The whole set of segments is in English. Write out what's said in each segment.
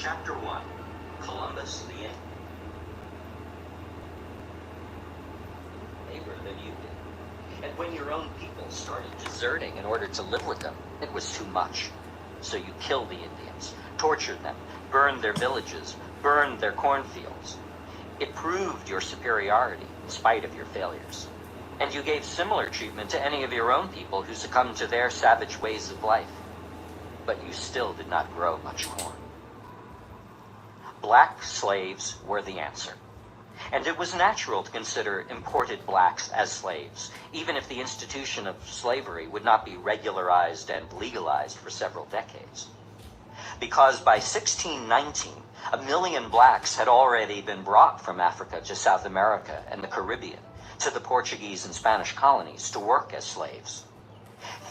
Chapter 1. Columbus the Indian. Neighbor than you did. And when your own people started deserting in order to live with them, it was too much. So you killed the Indians, tortured them, burned their villages, burned their cornfields. It proved your superiority in spite of your failures. And you gave similar treatment to any of your own people who succumbed to their savage ways of life. But you still did not grow much corn. Black slaves were the answer. And it was natural to consider imported blacks as slaves, even if the institution of slavery would not be regularized and legalized for several decades. Because by 1619, 1 million blacks had already been brought from Africa to South America and the Caribbean, to the Portuguese and Spanish colonies to work as slaves.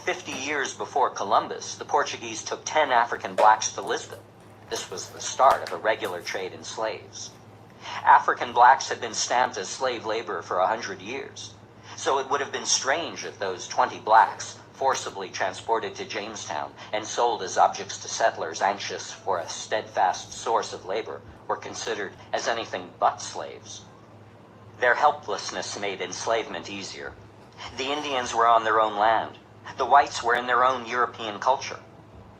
50 years before Columbus, the Portuguese took 10 African blacks to Lisbon. This was the start of a regular trade in slaves. African blacks had been stamped as slave labor for 100 years. So it would have been strange if those 20 blacks, forcibly transported to Jamestown and sold as objects to settlers anxious for a steadfast source of labor, were considered as anything but slaves. Their helplessness made enslavement easier. The Indians were on their own land. The whites were in their own European culture.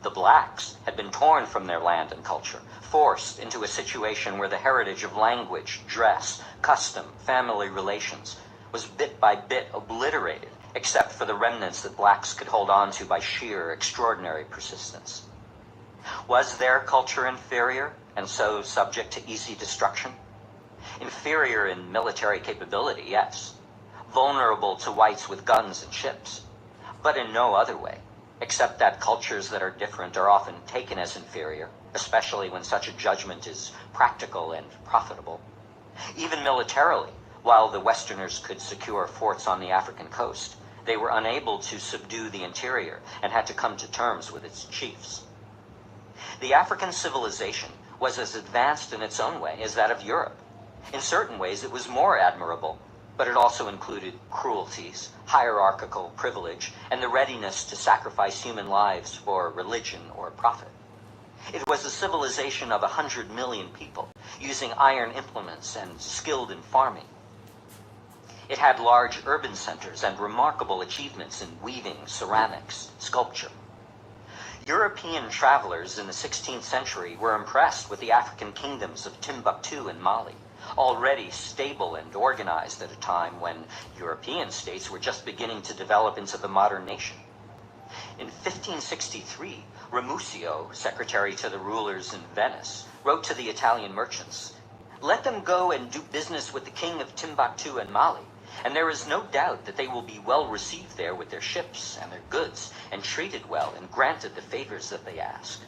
The blacks had been torn from their land and culture, forced into a situation where the heritage of language, dress, custom, family relations was bit by bit obliterated, except for the remnants that blacks could hold on to by sheer, extraordinary persistence. Was their culture inferior, and so subject to easy destruction? Inferior in military capability, yes. Vulnerable to whites with guns and ships. But in no other way, except that cultures that are different are often taken as inferior, especially when such a judgment is practical and profitable. Even militarily, while the Westerners could secure forts on the African coast, they were unable to subdue the interior and had to come to terms with its chiefs. The African civilization was as advanced in its own way as that of Europe. In certain ways, it was more admirable, but it also included cruelties, hierarchical privilege, and the readiness to sacrifice human lives for religion or profit. It was a civilization of 100 million people, using iron implements and skilled in farming. It had large urban centers and remarkable achievements in weaving, ceramics, sculpture. European travelers in the 16th century were impressed with the African kingdoms of Timbuktu and Mali, already stable and organized at a time when European states were just beginning to develop into the modern nation. In 1563, Ramusio, secretary to the rulers in Venice, wrote to the Italian merchants, "Let them go and do business with the king of Timbuktu and Mali, and there is no doubt that they will be well received there with their ships and their goods, and treated well and granted the favors that they ask."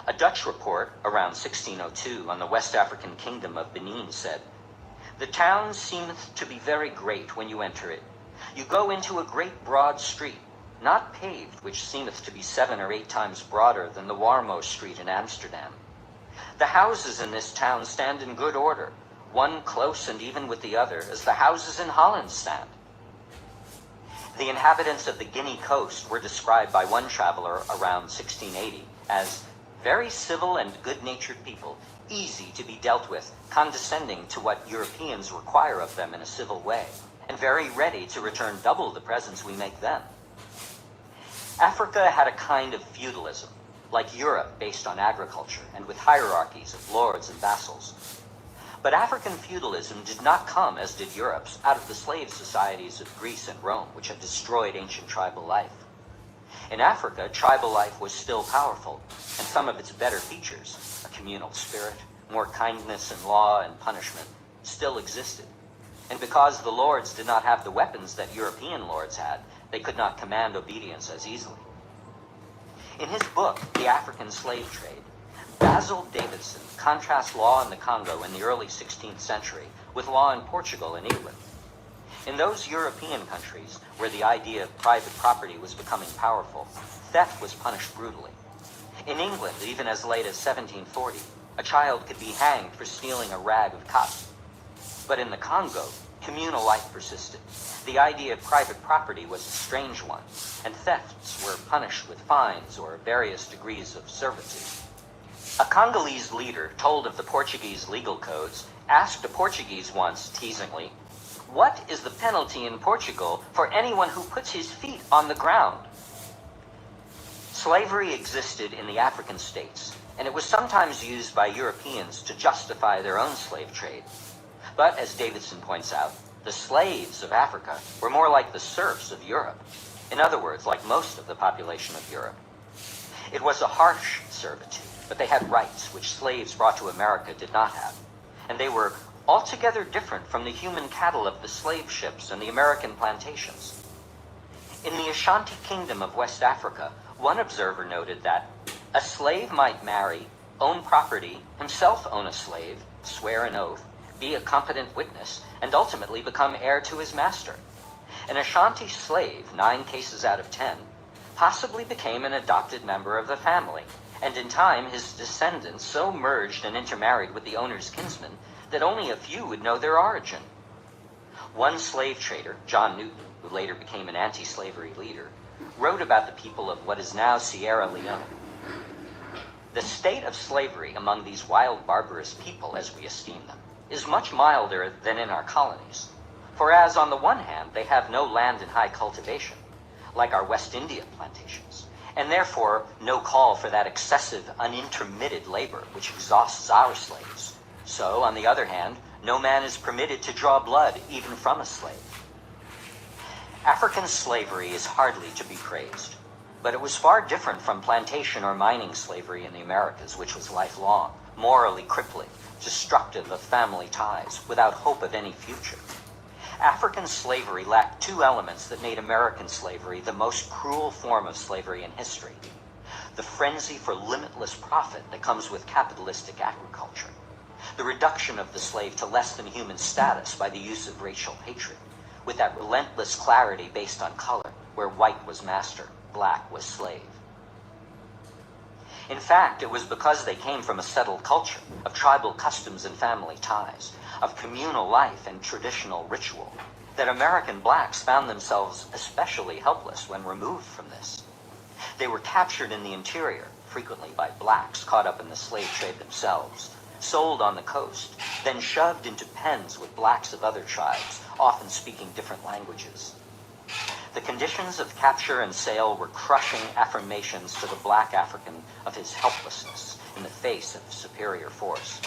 A Dutch report around 1602 on the West African kingdom of Benin said, "The town seemeth to be very great when you enter it. You go into a great broad street, not paved, which seemeth to be 7 or 8 times broader than the Warmo Street in Amsterdam. The houses in this town stand in good order, one close and even with the other, as the houses in Holland stand." The inhabitants of the Guinea coast were described by one traveler around 1680 as very civil and good-natured people, easy to be dealt with, condescending to what Europeans require of them in a civil way, and very ready to return double the presents we make them. Africa had a kind of feudalism, like Europe, based on agriculture, and with hierarchies of lords and vassals. But African feudalism did not come, as did Europe's, out of the slave societies of Greece and Rome, which had destroyed ancient tribal life. In Africa, tribal life was still powerful, and some of its better features, a communal spirit, more kindness in law and punishment, still existed. And because the lords did not have the weapons that European lords had, they could not command obedience as easily. In his book, The African Slave Trade, Basil Davidson contrasts law in the Congo in the early 16th century with law in Portugal and England. In those European countries where the idea of private property was becoming powerful, theft was punished brutally. In England, even as late as 1740, a child could be hanged for stealing a rag of cotton. But in the Congo, communal life persisted. The idea of private property was a strange one, and thefts were punished with fines or various degrees of servitude. A Congolese leader told of the Portuguese legal codes asked a Portuguese once, teasingly, "What is the penalty in Portugal for anyone who puts his feet on the ground?" Slavery existed in the African states, and it was sometimes used by Europeans to justify their own slave trade. But, as Davidson points out, the slaves of Africa were more like the serfs of Europe. In other words, like most of the population of Europe. It was a harsh servitude, but they had rights which slaves brought to America did not have, and they were altogether different from the human cattle of the slave ships and the American plantations. In the Ashanti Kingdom of West Africa, one observer noted that a slave might marry, own property, himself own a slave, swear an oath, be a competent witness, and ultimately become heir to his master. An Ashanti slave, 9 cases out of 10, possibly became an adopted member of the family, and in time his descendants so merged and intermarried with the owner's kinsmen that only a few would know their origin. One slave trader, John Newton, who later became an anti-slavery leader, wrote about the people of what is now Sierra Leone. The state of slavery among these wild, barbarous people, as we esteem them, is much milder than in our colonies. For as on the one hand they have no land in high cultivation, like our West India plantations, and therefore no call for that excessive, unintermitted labor which exhausts our slaves, so, on the other hand, no man is permitted to draw blood even from a slave. African slavery is hardly to be praised, but it was far different from plantation or mining slavery in the Americas, which was lifelong, morally crippling, destructive of family ties, without hope of any future. African slavery lacked 2 elements that made American slavery the most cruel form of slavery in history: the frenzy for limitless profit that comes with capitalistic agriculture, the reduction of the slave to less than human status by the use of racial hatred, with that relentless clarity based on color, where white was master, black was slave. In fact, it was because they came from a settled culture of tribal customs and family ties, of communal life and traditional ritual, that American blacks found themselves especially helpless when removed from this. They were captured in the interior, frequently by blacks caught up in the slave trade themselves, sold on the coast, then shoved into pens with blacks of other tribes, often speaking different languages. The conditions of capture and sale were crushing affirmations to the black African of his helplessness in the face of superior force.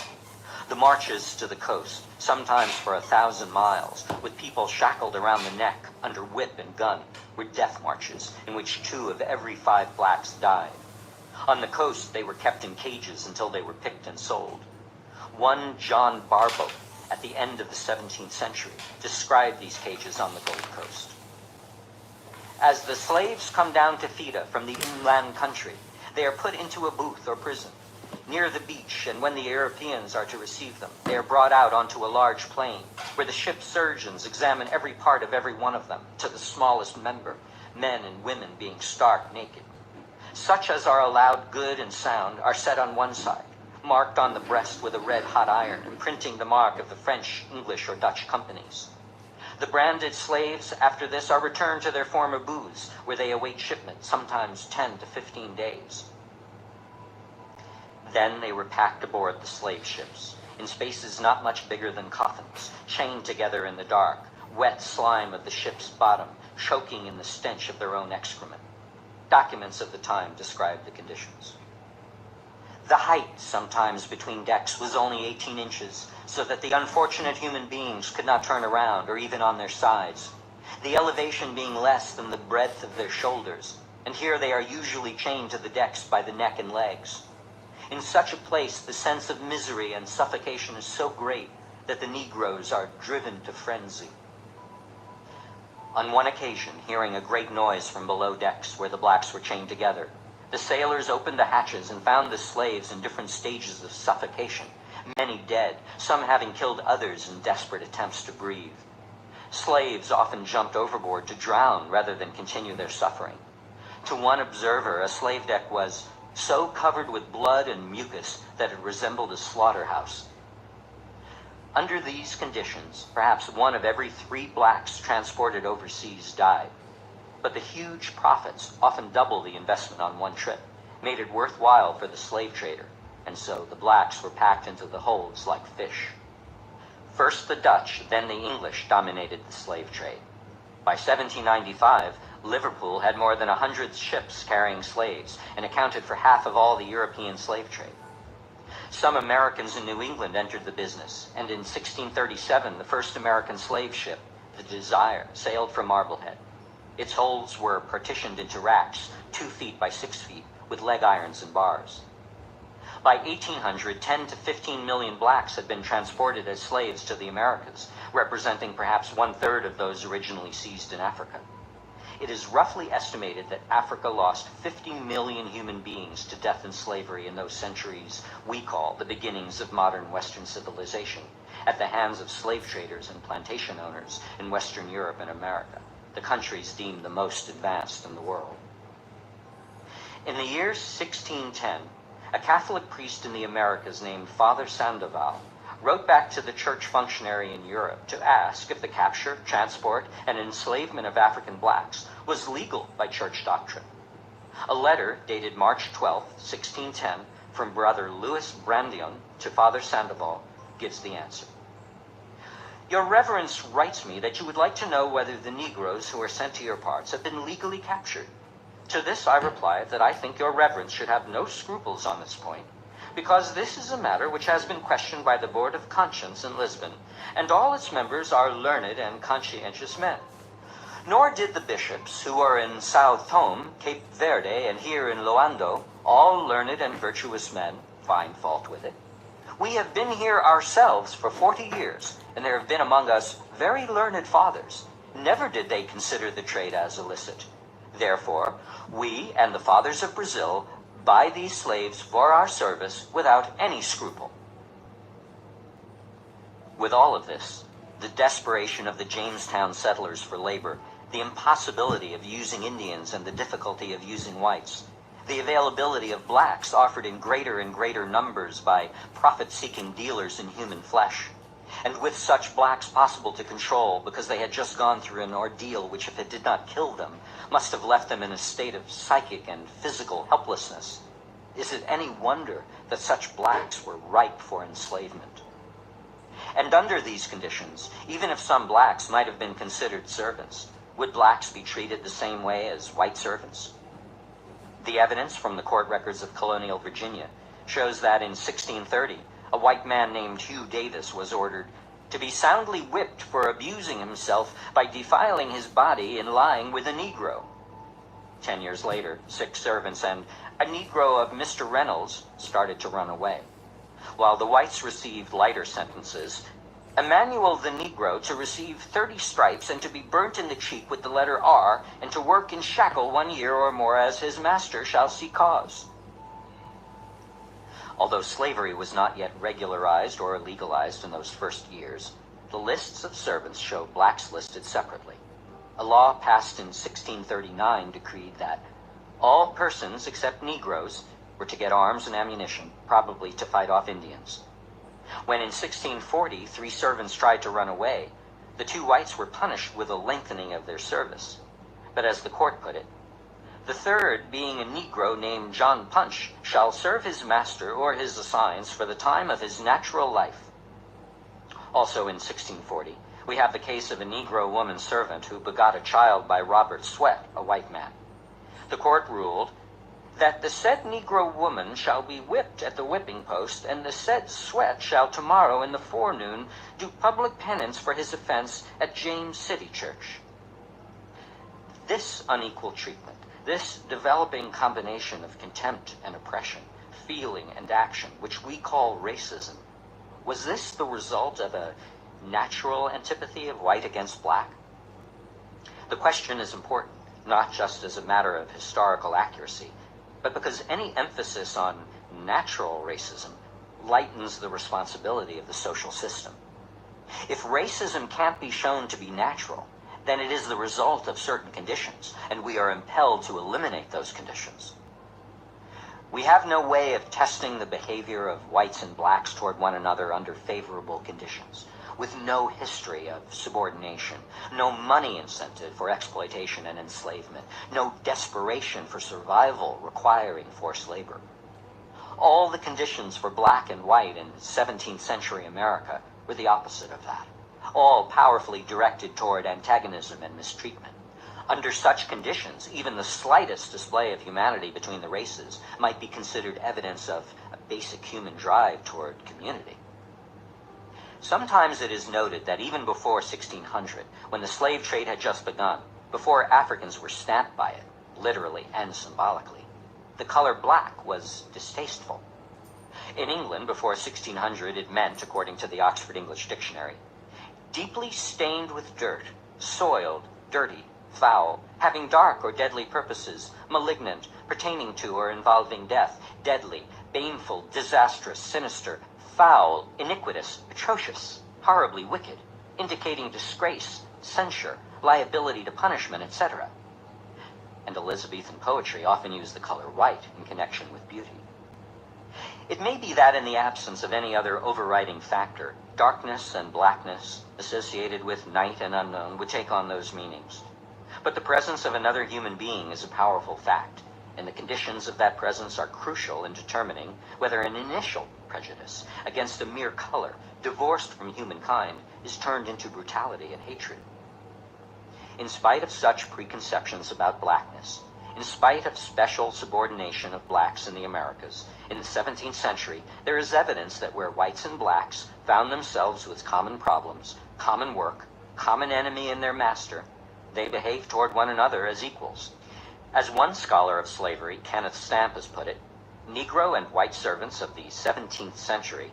The marches to the coast, sometimes for 1,000 miles, with people shackled around the neck under whip and gun, were death marches in which 2 of every 5 blacks died. On the coast, they were kept in cages until they were picked and sold. One John Barboat, at the end of the 17th century, described these cages on the Gold Coast. As the slaves come down to Fida from the inland country, they are put into a booth or prison near the beach, and when the Europeans are to receive them, they are brought out onto a large plain, where the ship's surgeons examine every part of every one of them, to the smallest member, men and women being stark naked. Such as are allowed good and sound are set on one side, marked on the breast with a red-hot iron, imprinting the mark of the French, English, or Dutch companies. The branded slaves, after this, are returned to their former booths, where they await shipment, sometimes 10 to 15 days. Then they were packed aboard the slave ships, in spaces not much bigger than coffins, chained together in the dark, wet slime of the ship's bottom, choking in the stench of their own excrement. Documents of the time describe the conditions. The height, sometimes between decks, was only 18 inches, so that the unfortunate human beings could not turn around or even on their sides, the elevation being less than the breadth of their shoulders, and here they are usually chained to the decks by the neck and legs. In such a place, the sense of misery and suffocation is so great that the Negroes are driven to frenzy. On one occasion, hearing a great noise from below decks where the blacks were chained together, the sailors opened the hatches and found the slaves in different stages of suffocation, many dead, some having killed others in desperate attempts to breathe. Slaves often jumped overboard to drown rather than continue their suffering. To one observer, a slave deck was so covered with blood and mucus that it resembled a slaughterhouse. Under these conditions, perhaps 1 of every 3 blacks transported overseas died. But the huge profits, often double the investment on one trip, made it worthwhile for the slave trader. and so the blacks were packed into the holds like fish. First the Dutch, then the English dominated the slave trade. By 1795, Liverpool had more than 100 ships carrying slaves and accounted for half of all the European slave trade. Some Americans in New England entered the business, and in 1637 the first American slave ship, the Desire, sailed from Marblehead. Its holds were partitioned into racks, 2 feet by 6 feet, with leg irons and bars. By 1800, 10 to 15 million blacks had been transported as slaves to the Americas, representing perhaps 1/3 of those originally seized in Africa. It is roughly estimated that Africa lost 50 million human beings to death and slavery in those centuries we call the beginnings of modern Western civilization, at the hands of slave traders and plantation owners in Western Europe and America, the countries deemed the most advanced in the world. In the year 1610, a Catholic priest in the Americas named Father Sandoval wrote back to the church functionary in Europe to ask if the capture, transport, and enslavement of African blacks was legal by church doctrine. A letter dated March 12, 1610, from Brother Louis Brandion to Father Sandoval gives the answer. Your Reverence writes me that you would like to know whether the Negroes who are sent to your parts have been legally captured. To this I reply that I think your Reverence should have no scruples on this point, because this is a matter which has been questioned by the Board of Conscience in Lisbon, and all its members are learned and conscientious men. Nor did the bishops, who are in Sao Tome, Cape Verde, and here in Loando, all learned and virtuous men, find fault with it. We have been here ourselves for 40 years, and there have been among us very learned fathers. Never did they consider the trade as illicit. Therefore, we and the fathers of Brazil buy these slaves for our service without any scruple. With all of this, the desperation of the Jamestown settlers for labor, the impossibility of using Indians and the difficulty of using whites, the availability of blacks offered in greater and greater numbers by profit-seeking dealers in human flesh, and with such blacks possible to control because they had just gone through an ordeal which, if it did not kill them, must have left them in a state of psychic and physical helplessness. Is it any wonder that such blacks were ripe for enslavement? And under these conditions, even if some blacks might have been considered servants, would blacks be treated the same way as white servants? The evidence from the court records of colonial Virginia shows that in 1630, a white man named Hugh Davis was ordered to be soundly whipped for abusing himself by defiling his body in lying with a Negro. 10 years later, 6 servants and a Negro of Mr. Reynolds started to run away, while the whites received lighter sentences. Emmanuel the Negro to receive 30 stripes and to be burnt in the cheek with the letter R, and to work in shackle 1 year or more as his master shall see cause. Although slavery was not yet regularized or legalized in those first years, the lists of servants show blacks listed separately. A law passed in 1639 decreed that all persons except Negroes were to get arms and ammunition, probably to fight off Indians. When in 1640 3 servants tried to run away, the 2 whites were punished with a lengthening of their service. But as the court put it, the third, being a Negro named John Punch, shall serve his master or his assigns for the time of his natural life. Also in 1640, we have the case of a Negro woman servant who begot a child by Robert Swett, a white man. The court ruled that the said Negro woman shall be whipped at the whipping post, and the said Swett shall tomorrow in the forenoon do public penance for his offense at James City Church. This unequal treatment, this developing combination of contempt and oppression, feeling and action, which we call racism, was this the result of a natural antipathy of white against black? The question is important, not just as a matter of historical accuracy, but because any emphasis on natural racism lightens the responsibility of the social system. If racism can't be shown to be natural, then it is the result of certain conditions, and we are impelled to eliminate those conditions. We have no way of testing the behavior of whites and blacks toward one another under favorable conditions, with no history of subordination, no money incentive for exploitation and enslavement, no desperation for survival requiring forced labor. All the conditions for black and white in 17th century America were the opposite of that, all powerfully directed toward antagonism and mistreatment. Under such conditions, even the slightest display of humanity between the races might be considered evidence of a basic human drive toward community. Sometimes it is noted that even before 1600, when the slave trade had just begun, before Africans were stamped by it, literally and symbolically, the color black was distasteful. In England, before 1600, it meant, according to the Oxford English Dictionary, deeply stained with dirt, soiled, dirty, foul, having dark or deadly purposes, malignant, pertaining to or involving death, deadly, baneful, disastrous, sinister, foul, iniquitous, atrocious, horribly wicked, indicating disgrace, censure, liability to punishment, etc. And Elizabethan poetry often used the color white in connection with beauty. It may be that in the absence of any other overriding factor, darkness and blackness, associated with night and unknown, would take on those meanings. But the presence of another human being is a powerful fact, and the conditions of that presence are crucial in determining whether an initial prejudice against a mere color, divorced from humankind, is turned into brutality and hatred. In spite of such preconceptions about blackness, in spite of special subordination of blacks in the Americas, in the 17th century, there is evidence that where whites and blacks found themselves with common problems, common work, common enemy in their master, they behaved toward one another as equals. As one scholar of slavery, Kenneth Stamp, has put it, Negro and white servants of the 17th century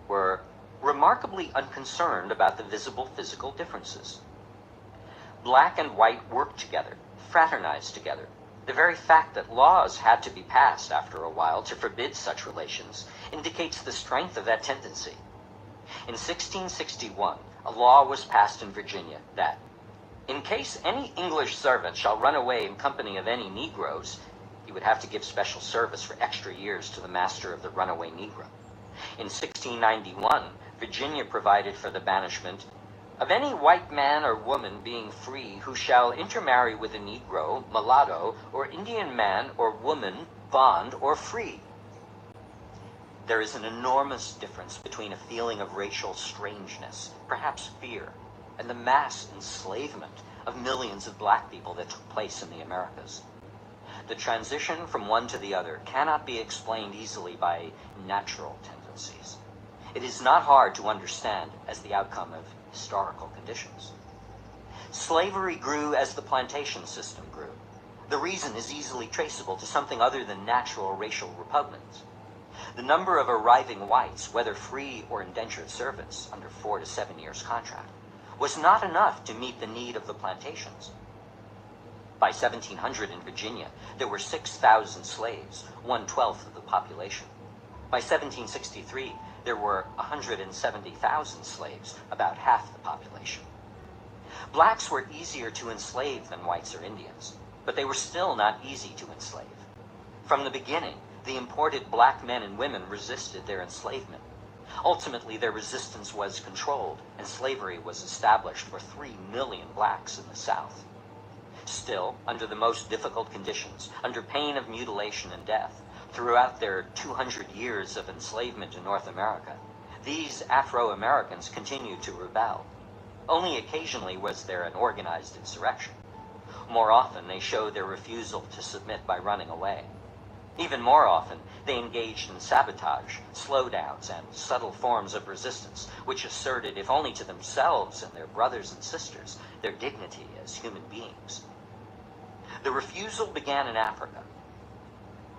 were remarkably unconcerned about the visible physical differences. Black and white worked together, fraternized together. The very fact that laws had to be passed after a while to forbid such relations indicates the strength of that tendency. In 1661, a law was passed in Virginia that, in case any English servant shall run away in company of any Negroes, he would have to give special service for extra years to the master of the runaway Negro. In 1691, Virginia provided for the banishment of any white man or woman being free who shall intermarry with a Negro, mulatto, or Indian man or woman, bond or free. There is an enormous difference between a feeling of racial strangeness, perhaps fear, and the mass enslavement of millions of black people that took place in the Americas. The transition from one to the other cannot be explained easily by natural tendencies. It is not hard to understand as the outcome of historical conditions. Slavery grew as the plantation system grew. The reason is easily traceable to something other than natural racial repugnance. The number of arriving whites, whether free or indentured servants under 4 to 7 years contract, was not enough to meet the need of the plantations. By 1700 in Virginia, there were 6,000 slaves, 1/12 of the population. By 1763, there were 170,000 slaves, about half the population. Blacks were easier to enslave than whites or Indians, but they were still not easy to enslave. From the beginning, the imported black men and women resisted their enslavement. Ultimately, their resistance was controlled, and slavery was established for 3 million blacks in the South. Still, under the most difficult conditions, under pain of mutilation and death, throughout their 200 years of enslavement in North America, these Afro-Americans continued to rebel. Only occasionally was there an organized insurrection. More often, they showed their refusal to submit by running away. Even more often, they engaged in sabotage, slowdowns, and subtle forms of resistance, which asserted, if only to themselves and their brothers and sisters, their dignity as human beings. The refusal began in Africa.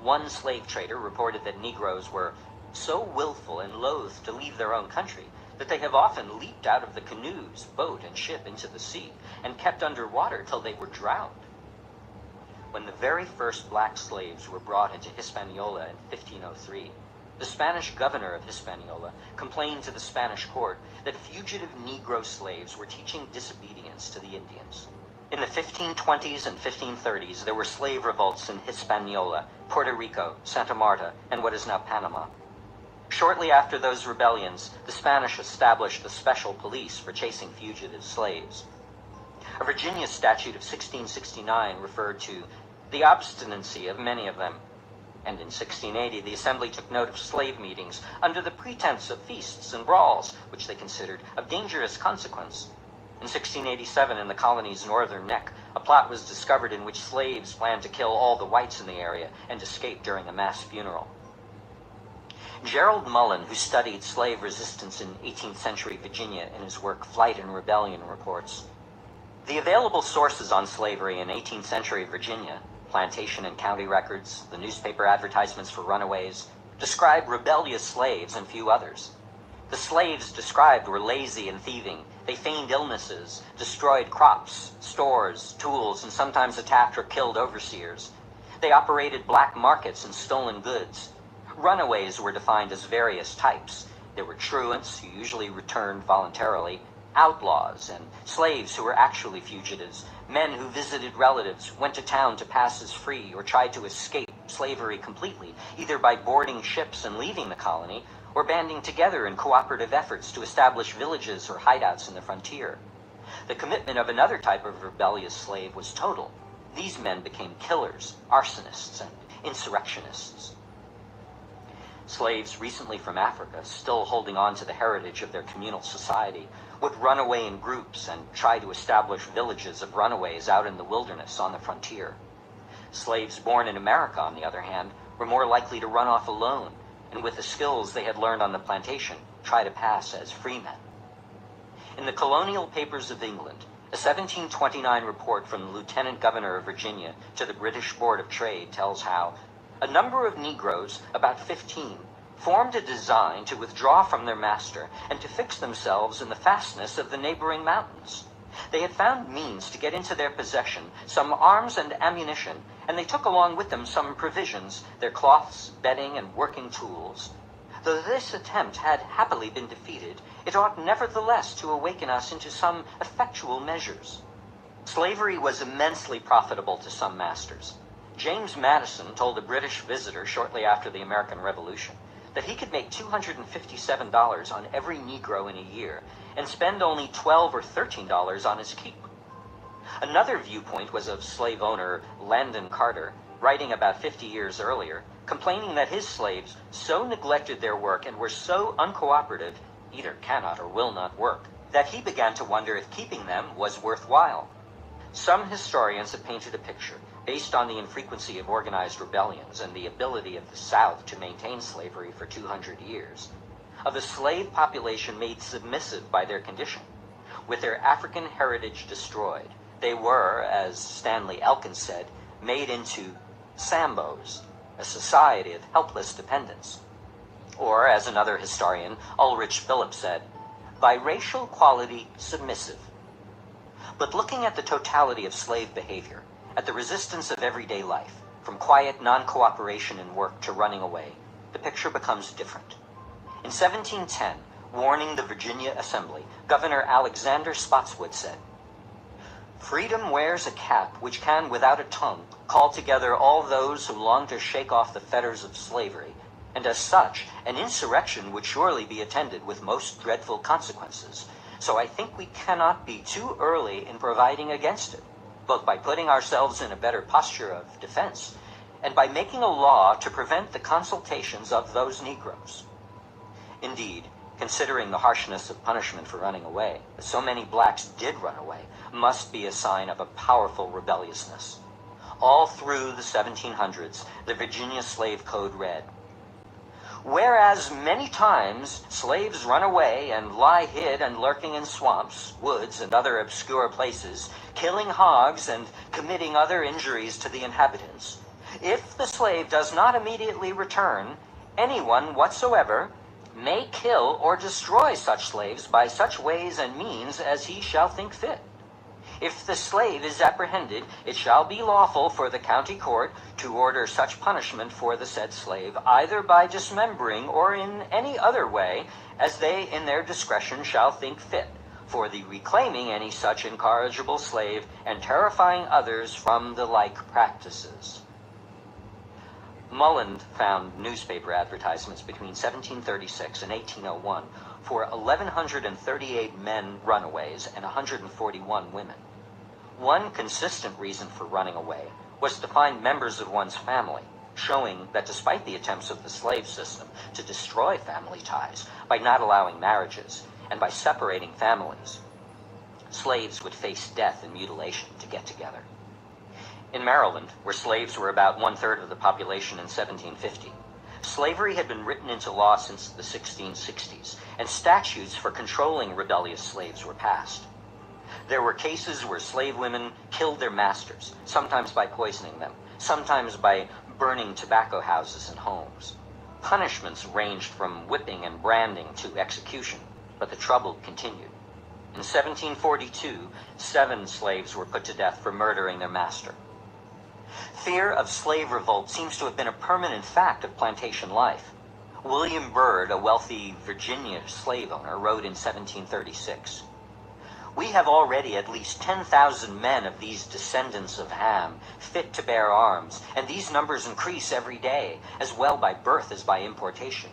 One slave trader reported that Negroes were so willful and loath to leave their own country that they have often leaped out of the canoes, boat, and ship into the sea, and kept under water till they were drowned. When the very first black slaves were brought into Hispaniola in 1503, the Spanish governor of Hispaniola complained to the Spanish court that fugitive Negro slaves were teaching disobedience to the Indians. In the 1520s and 1530s, there were slave revolts in Hispaniola, Puerto Rico, Santa Marta, and what is now Panama. Shortly after those rebellions, the Spanish established a special police for chasing fugitive slaves. A Virginia statute of 1669 referred to the obstinacy of many of them, and in 1680 the Assembly took note of slave meetings under the pretense of feasts and brawls, which they considered of dangerous consequence. In 1687, in the colony's northern neck, a plot was discovered in which slaves planned to kill all the whites in the area and escape during a mass funeral. Gerald Mullen, who studied slave resistance in 18th century Virginia in his work Flight and Rebellion, reports, "The available sources on slavery in 18th century Virginia, plantation and county records, the newspaper advertisements for runaways, describe rebellious slaves and few others. The slaves described were lazy and thieving. They feigned illnesses, destroyed crops, stores, tools, and sometimes attacked or killed overseers. They operated black markets and stolen goods. Runaways were defined as various types. There were truants, who usually returned voluntarily, outlaws, and slaves who were actually fugitives, men who visited relatives, went to town to pass as free, or tried to escape slavery completely, either by boarding ships and leaving the colony, or banding together in cooperative efforts to establish villages or hideouts in the frontier. The commitment of another type of rebellious slave was total. These men became killers, arsonists, and insurrectionists." Slaves recently from Africa, still holding on to the heritage of their communal society, would run away in groups and try to establish villages of runaways out in the wilderness on the frontier. Slaves born in America, on the other hand, were more likely to run off alone, and with the skills they had learned on the plantation, try to pass as free men. In the colonial papers of England, a 1729 report from the Lieutenant Governor of Virginia to the British Board of Trade tells how a number of Negroes, about 15, formed a design to withdraw from their master and to fix themselves in the fastness of the neighboring mountains. They had found means to get into their possession some arms and ammunition, and they took along with them some provisions, their cloths, bedding, and working tools. Though this attempt had happily been defeated, it ought nevertheless to awaken us into some effectual measures. Slavery was immensely profitable to some masters. James Madison told a British visitor shortly after the American Revolution that he could make $257 on every Negro in a year and spend only $12 or $13 on his keep. Another viewpoint was of slave owner Landon Carter, writing about 50 years earlier, complaining that his slaves so neglected their work and were so uncooperative, either cannot or will not work, that he began to wonder if keeping them was worthwhile. Some historians have painted a picture, based on the infrequency of organized rebellions and the ability of the South to maintain slavery for 200 years, of a slave population made submissive by their condition. With their African heritage destroyed, they were, as Stanley Elkins said, made into Sambos, a society of helpless dependence. Or, as another historian, Ulrich Phillips, said, by racial quality submissive. But looking at the totality of slave behavior, at the resistance of everyday life, from quiet non-cooperation in work to running away, the picture becomes different. In 1710, warning the Virginia Assembly, Governor Alexander Spotswood said, "Freedom wears a cap which can without a tongue call together all those who long to shake off the fetters of slavery, and as such, an insurrection would surely be attended with most dreadful consequences. So I think we cannot be too early in providing against it, both by putting ourselves in a better posture of defense, and by making a law to prevent the consultations of those Negroes." Indeed, considering the harshness of punishment for running away, that so many blacks did run away, must be a sign of a powerful rebelliousness. All through the 1700s, the Virginia Slave Code read, "Whereas many times slaves run away and lie hid and lurking in swamps, woods, and other obscure places, killing hogs and committing other injuries to the inhabitants, if the slave does not immediately return, anyone whatsoever may kill or destroy such slaves by such ways and means as he shall think fit. If the slave is apprehended, it shall be lawful for the county court to order such punishment for the said slave, either by dismembering or in any other way, as they in their discretion shall think fit, for the reclaiming any such incorrigible slave, and terrifying others from the like practices." Mullen found newspaper advertisements between 1736 and 1801 for 1,138 men runaways and 141 women. One consistent reason for running away was to find members of one's family. showing that despite the attempts of the slave system to destroy family ties by not allowing marriages and by separating families, slaves would face death and mutilation to get together. In Maryland, where slaves were about 1/3 of the population in 1750, slavery had been written into law since the 1660s, and statutes for controlling rebellious slaves were passed. There were cases where slave women killed their masters, sometimes by poisoning them, sometimes by burning tobacco houses and homes. Punishments ranged from whipping and branding to execution, but the trouble continued. In 1742, 7 slaves were put to death for murdering their master. Fear of slave revolt seems to have been a permanent fact of plantation life. William Byrd, a wealthy Virginia slave owner, wrote in 1736, "We have already at least 10,000 men of these descendants of Ham fit to bear arms, and these numbers increase every day, as well by birth as by importation.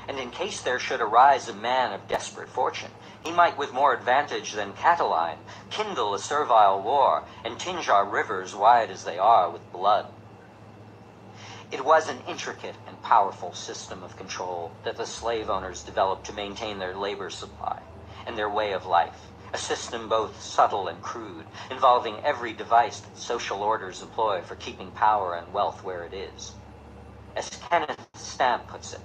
And in case there should arise a man of desperate fortune, he might with more advantage than Catiline kindle a servile war, and tinge our rivers, wide as they are, with blood." It was an intricate and powerful system of control that the slave owners developed to maintain their labor supply and their way of life, a system both subtle and crude, involving every device that social orders employ for keeping power and wealth where it is. As Kenneth Stamp puts it,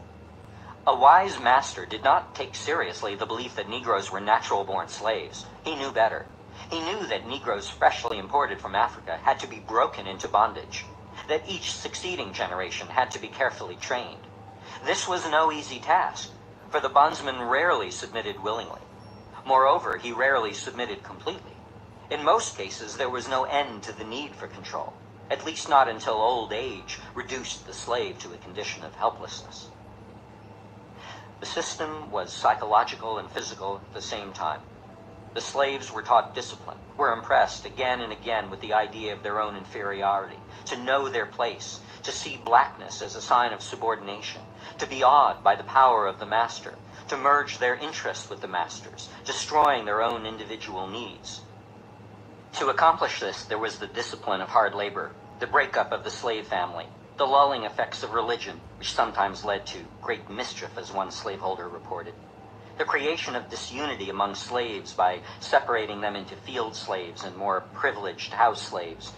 "A wise master did not take seriously the belief that Negroes were natural-born slaves. He knew better. He knew that Negroes freshly imported from Africa had to be broken into bondage, that each succeeding generation had to be carefully trained. This was no easy task, for the bondsman rarely submitted willingly. Moreover, he rarely submitted completely. In most cases, there was no end to the need for control, at least not until old age reduced the slave to a condition of helplessness." The system was psychological and physical at the same time. The slaves were taught discipline, were impressed again and again with the idea of their own inferiority, to know their place, to see blackness as a sign of subordination, to be awed by the power of the master, to merge their interest with the master's, destroying their own individual needs. To accomplish this, there was the discipline of hard labor, the breakup of the slave family, the lulling effects of religion, which sometimes led to great mischief, as one slaveholder reported, the creation of disunity among slaves by separating them into field slaves and more privileged house slaves,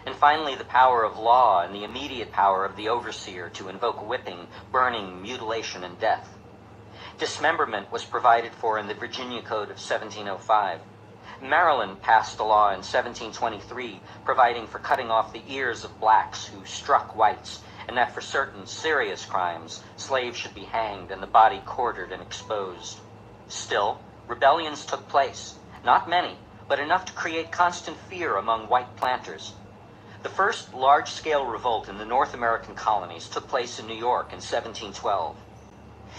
and finally the power of law and the immediate power of the overseer to invoke whipping, burning, mutilation, and death. Dismemberment was provided for in the Virginia Code of 1705. Maryland passed a law in 1723 providing for cutting off the ears of blacks who struck whites, and that for certain serious crimes, slaves should be hanged and the body quartered and exposed. Still, rebellions took place, not many, but enough to create constant fear among white planters. The first large-scale revolt in the North American colonies took place in New York in 1712.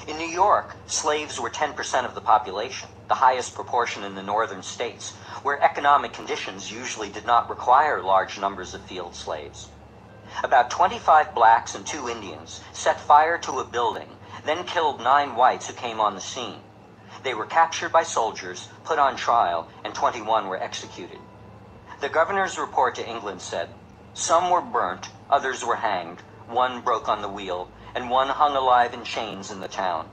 In New York, slaves were 10% of the population, the highest proportion in the northern states, where economic conditions usually did not require large numbers of field slaves. About 25 blacks and 2 Indians set fire to a building, then killed 9 whites who came on the scene. They were captured by soldiers, put on trial, and 21 were executed. The governor's report to England said, "Some were burnt, others were hanged, 1 broke on the wheel, and 1 hung alive in chains in the town.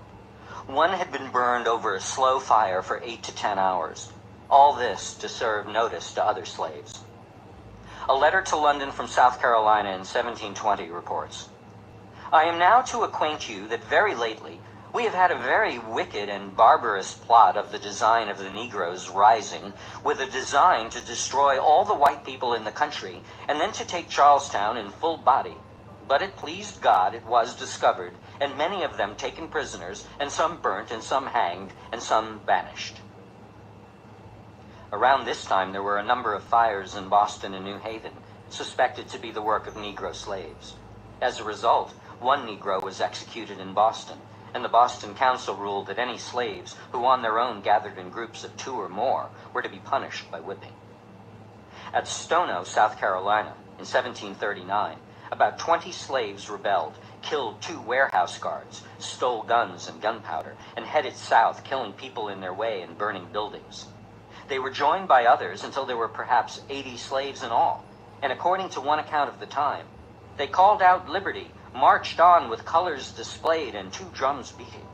1 had been burned over a slow fire for 8 to 10 hours. All this to serve notice to other slaves." A letter to London from South Carolina in 1720 reports, "I am now to acquaint you that very lately we have had a very wicked and barbarous plot of the design of the Negroes rising, with a design to destroy all the white people in the country, and then to take Charlestown in full body. But it pleased God it was discovered, and many of them taken prisoners, and some burnt, and some hanged, and some banished." Around this time there were a number of fires in Boston and New Haven, suspected to be the work of Negro slaves. As a result, 1 Negro was executed in Boston, and the Boston Council ruled that any slaves who on their own gathered in groups of 2 or more were to be punished by whipping. At Stono, South Carolina, in 1739, about 20 slaves rebelled, killed 2 warehouse guards, stole guns and gunpowder, and headed south, killing people in their way and burning buildings. They were joined by others until there were perhaps 80 slaves in all, and according to one account of the time, they called out liberty, marched on with colors displayed and two drums beating.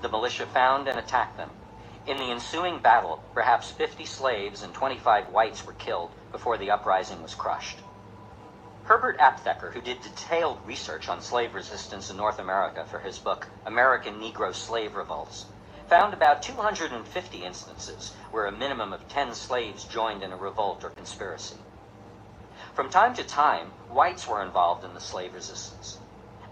The militia found and attacked them. In the ensuing battle, perhaps 50 slaves and 25 whites were killed before the uprising was crushed. Herbert Aptheker, who did detailed research on slave resistance in North America for his book American Negro Slave Revolts, found about 250 instances where a minimum of 10 slaves joined in a revolt or conspiracy. From time to time, whites were involved in the slave resistance.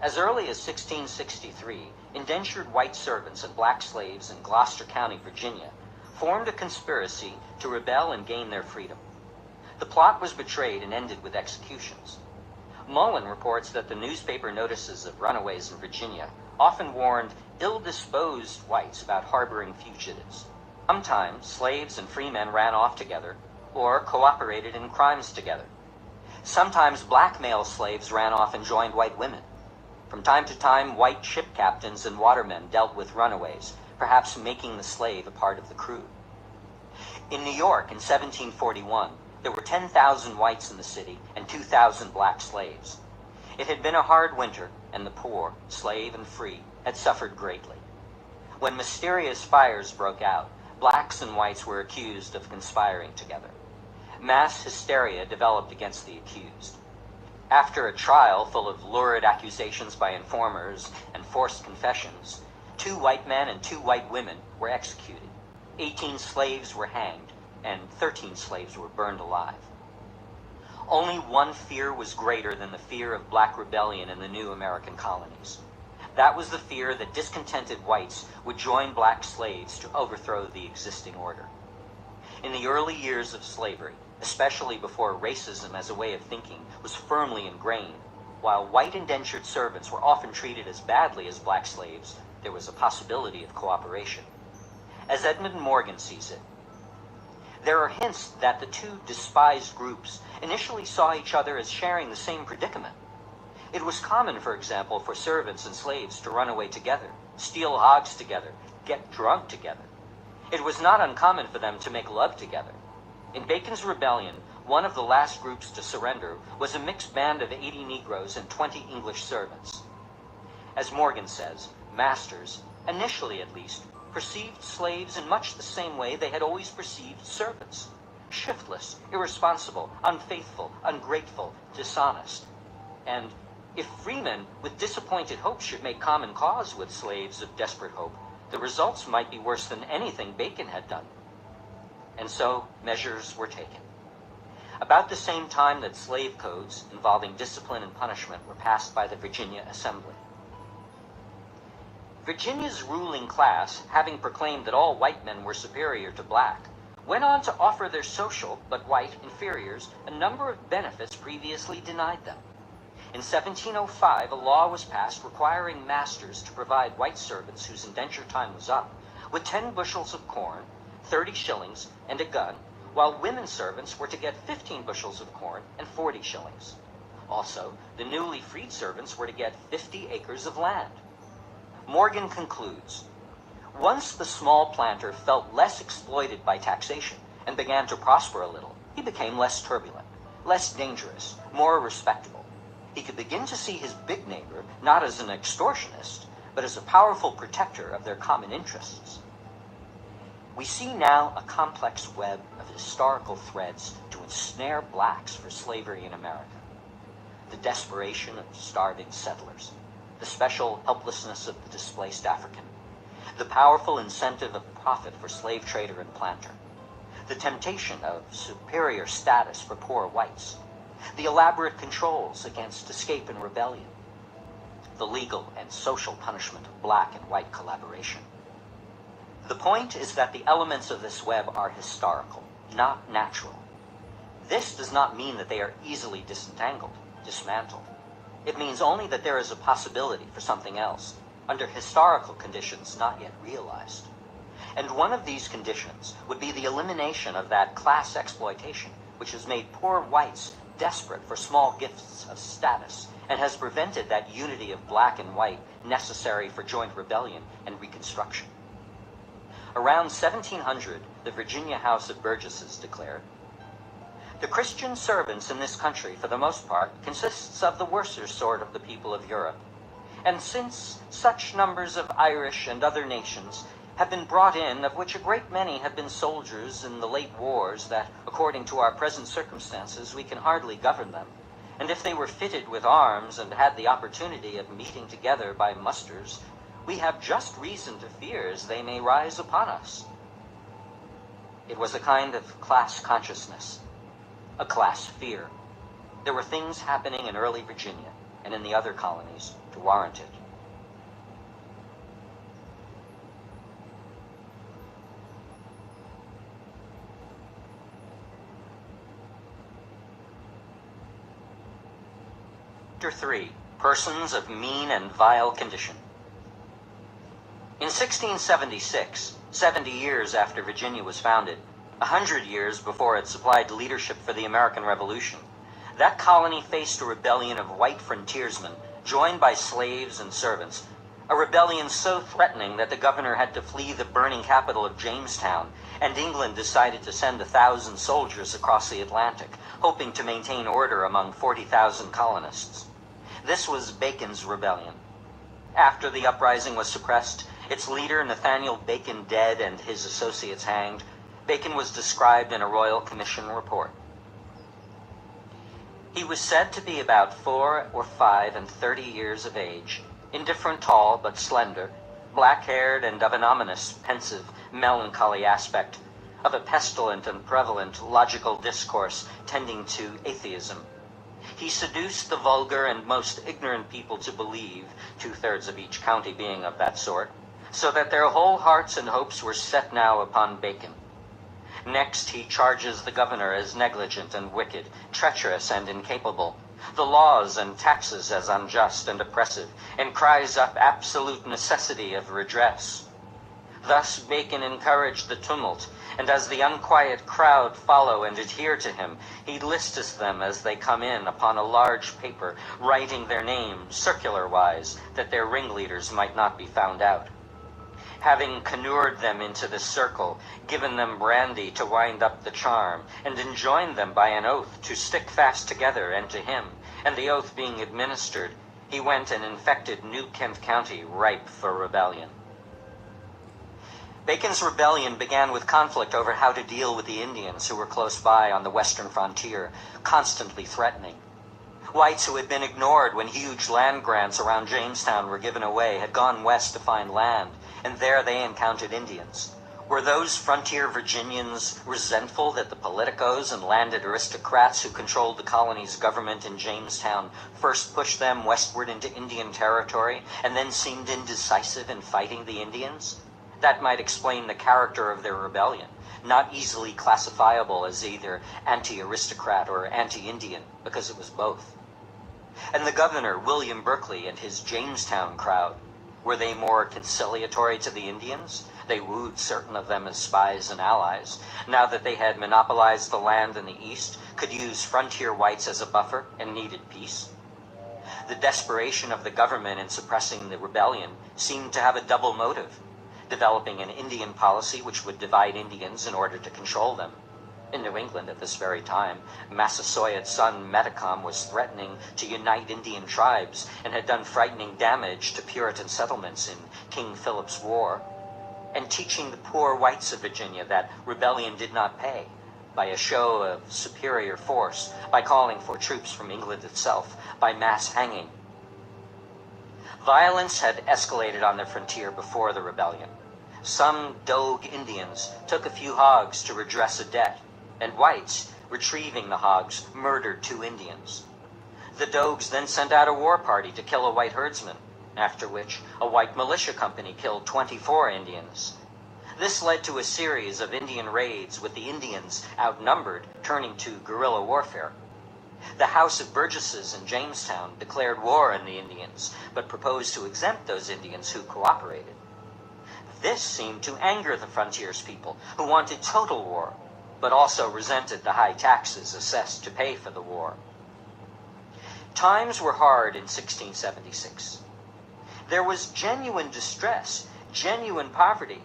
As early as 1663, indentured white servants and black slaves in Gloucester County, Virginia, formed a conspiracy to rebel and gain their freedom. The plot was betrayed and ended with executions. Mullen reports that the newspaper notices of runaways in Virginia often warned ill-disposed whites about harboring fugitives. Sometimes slaves and free men ran off together or cooperated in crimes together. Sometimes black male slaves ran off and joined white women. From time to time, white ship captains and watermen dealt with runaways, perhaps making the slave a part of the crew. In New York in 1741, there were 10,000 whites in the city and 2,000 black slaves. It had been a hard winter, and the poor, slave and free, had suffered greatly. When mysterious fires broke out, blacks and whites were accused of conspiring together. Mass hysteria developed against the accused. After a trial full of lurid accusations by informers and forced confessions, 2 white men and 2 white women were executed. 18 slaves were hanged, and 13 slaves were burned alive. Only one fear was greater than the fear of black rebellion in the new American colonies. That was the fear that discontented whites would join black slaves to overthrow the existing order. In the early years of slavery, especially before racism as a way of thinking was firmly ingrained, while white indentured servants were often treated as badly as black slaves, there was a possibility of cooperation. As Edmund Morgan sees it, there are hints that the two despised groups initially saw each other as sharing the same predicament. It was common, for example, for servants and slaves to run away together, steal hogs together, get drunk together. It was not uncommon for them to make love together. In Bacon's rebellion, one of the last groups to surrender was a mixed band of 80 Negroes and 20 English servants. As Morgan says, masters, initially at least, perceived slaves in much the same way they had always perceived servants: shiftless, irresponsible, unfaithful, ungrateful, dishonest. And if freemen with disappointed hopes should make common cause with slaves of desperate hope, the results might be worse than anything Bacon had done. And so measures were taken. About the same time that slave codes involving discipline and punishment were passed by the Virginia Assembly. Virginia's ruling class, having proclaimed that all white men were superior to black, went on to offer their social but white inferiors a number of benefits previously denied them. In 1705, a law was passed requiring masters to provide white servants whose indenture time was up with 10 bushels of corn, 30 shillings, and a gun, while women servants were to get 15 bushels of corn and 40 shillings. Also, the newly freed servants were to get 50 acres of land. Morgan concludes, once the small planter felt less exploited by taxation and began to prosper a little, he became less turbulent, less dangerous, more respectable. He could begin to see his big neighbor not as an extortionist, but as a powerful protector of their common interests. We see now a complex web of historical threads to ensnare blacks for slavery in America. The desperation of starving settlers, the special helplessness of the displaced African, the powerful incentive of profit for slave trader and planter, the temptation of superior status for poor whites, the elaborate controls against escape and rebellion, the legal and social punishment of black and white collaboration. The point is that the elements of this web are historical, not natural. This does not mean that they are easily disentangled, dismantled. It means only that there is a possibility for something else, under historical conditions not yet realized. And one of these conditions would be the elimination of that class exploitation which has made poor whites desperate for small gifts of status and has prevented that unity of black and white necessary for joint rebellion and reconstruction. Around 1700, the Virginia House of Burgesses declared, The Christian servants in this country, for the most part, consists of the worser sort of the people of Europe. And since such numbers of Irish and other nations have been brought in, of which a great many have been soldiers in the late wars, that, according to our present circumstances, we can hardly govern them, and if they were fitted with arms and had the opportunity of meeting together by musters, we have just reason to fear as they may rise upon us. It was a kind of class consciousness, a class fear. There were things happening in early Virginia and in the other colonies to warrant it. Chapter 3. Persons of mean and vile condition. In 1676, 70 years after Virginia was founded, 100 years before it supplied leadership for the American Revolution, that colony faced a rebellion of white frontiersmen, joined by slaves and servants, a rebellion so threatening that the governor had to flee the burning capital of Jamestown, and England decided to send 1,000 soldiers across the Atlantic, hoping to maintain order among 40,000 colonists. This was Bacon's rebellion. After the uprising was suppressed, its leader Nathaniel Bacon dead and his associates hanged, Bacon was described in a Royal Commission report. He was said to be about 4 or 5 and 30 years of age, indifferent tall but slender, black-haired and of an ominous, pensive, melancholy aspect, of a pestilent and prevalent logical discourse tending to atheism. He seduced the vulgar and most ignorant people to believe, 2/3 of each county being of that sort, so that their whole hearts and hopes were set now upon Bacon. Next, he charges the governor as negligent and wicked, treacherous and incapable, the laws and taxes as unjust and oppressive, and cries up absolute necessity of redress. Thus Bacon encouraged the tumult, and as the unquiet crowd follow and adhere to him, he listeth them as they come in upon a large paper, writing their names circular-wise, that their ringleaders might not be found out. Having canured them into this circle, given them brandy to wind up the charm, and enjoined them by an oath to stick fast together and to him, and the oath being administered, he went and infected New Kent County ripe for rebellion. Bacon's rebellion began with conflict over how to deal with the Indians who were close by on the western frontier, constantly threatening. Whites who had been ignored when huge land grants around Jamestown were given away had gone west to find land, and there they encountered Indians. Were those frontier Virginians resentful that the politicos and landed aristocrats who controlled the colony's government in Jamestown first pushed them westward into Indian territory and then seemed indecisive in fighting the Indians? That might explain the character of their rebellion, not easily classifiable as either anti-aristocrat or anti-Indian, because it was both. And the governor, William Berkeley, and his Jamestown crowd, were they more conciliatory to the Indians? They wooed certain of them as spies and allies. Now that they had monopolized the land in the east, could use frontier whites as a buffer and needed peace. The desperation of the government in suppressing the rebellion seemed to have a double motive: developing an Indian policy which would divide Indians in order to control them. In New England at this very time, Massasoit's son Metacom was threatening to unite Indian tribes and had done frightening damage to Puritan settlements in King Philip's War, and teaching the poor whites of Virginia that rebellion did not pay, by a show of superior force, by calling for troops from England itself, by mass hanging. Violence had escalated on the frontier before the rebellion. Some Dogue Indians took a few hogs to redress a debt, and whites, retrieving the hogs, murdered 2 Indians. The Dogues then sent out a war party to kill a white herdsman, after which a white militia company killed 24 Indians. This led to a series of Indian raids, with the Indians, outnumbered, turning to guerrilla warfare. The House of Burgesses in Jamestown declared war on the Indians, but proposed to exempt those Indians who cooperated. This seemed to anger the frontierspeople, people, who wanted total war, but also resented the high taxes assessed to pay for the war. Times were hard in 1676. There was genuine distress, genuine poverty.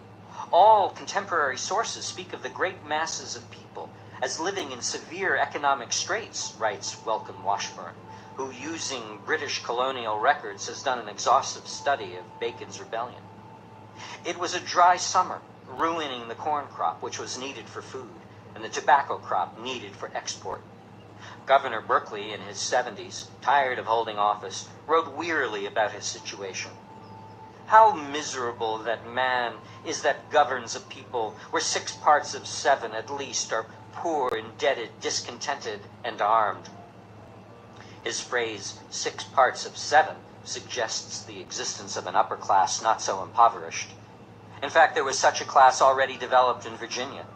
All contemporary sources speak of the great masses of people, as living in severe economic straits, writes Welcome Washburn, who, using British colonial records, has done an exhaustive study of Bacon's rebellion. It was a dry summer, ruining the corn crop, which was needed for food, and the tobacco crop needed for export. Governor Berkeley, in his 70s, tired of holding office, wrote wearily about his situation. How miserable that man is that governs a people where 6 parts of 7 at least are poor, indebted, discontented, and armed. His phrase, 6 parts of 7, suggests the existence of an upper class not so impoverished. In fact, there was such a class already developed in Virginia.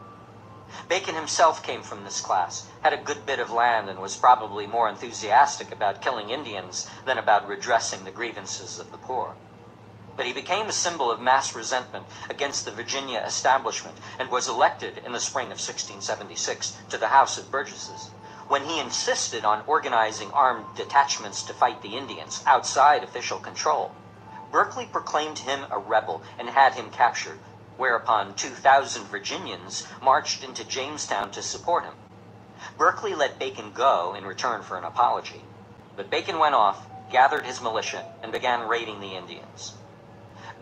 Bacon himself came from this class, had a good bit of land, and was probably more enthusiastic about killing Indians than about redressing the grievances of the poor. But he became a symbol of mass resentment against the Virginia establishment and was elected in the spring of 1676 to the House of Burgesses, when he insisted on organizing armed detachments to fight the Indians outside official control. Berkeley proclaimed him a rebel and had him captured, whereupon 2,000 Virginians marched into Jamestown to support him. Berkeley let Bacon go in return for an apology, but Bacon went off, gathered his militia, and began raiding the Indians.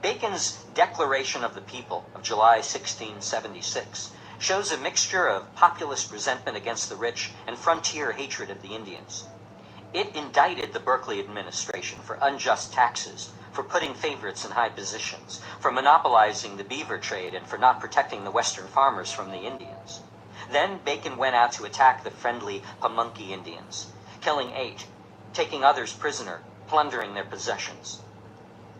Bacon's Declaration of the People of July 1676 shows a mixture of populist resentment against the rich and frontier hatred of the Indians. It indicted the Berkeley administration for unjust taxes, for putting favorites in high positions, for monopolizing the beaver trade, and for not protecting the western farmers from the Indians. Then Bacon went out to attack the friendly Pamunkey Indians, killing 8, taking others prisoner, plundering their possessions.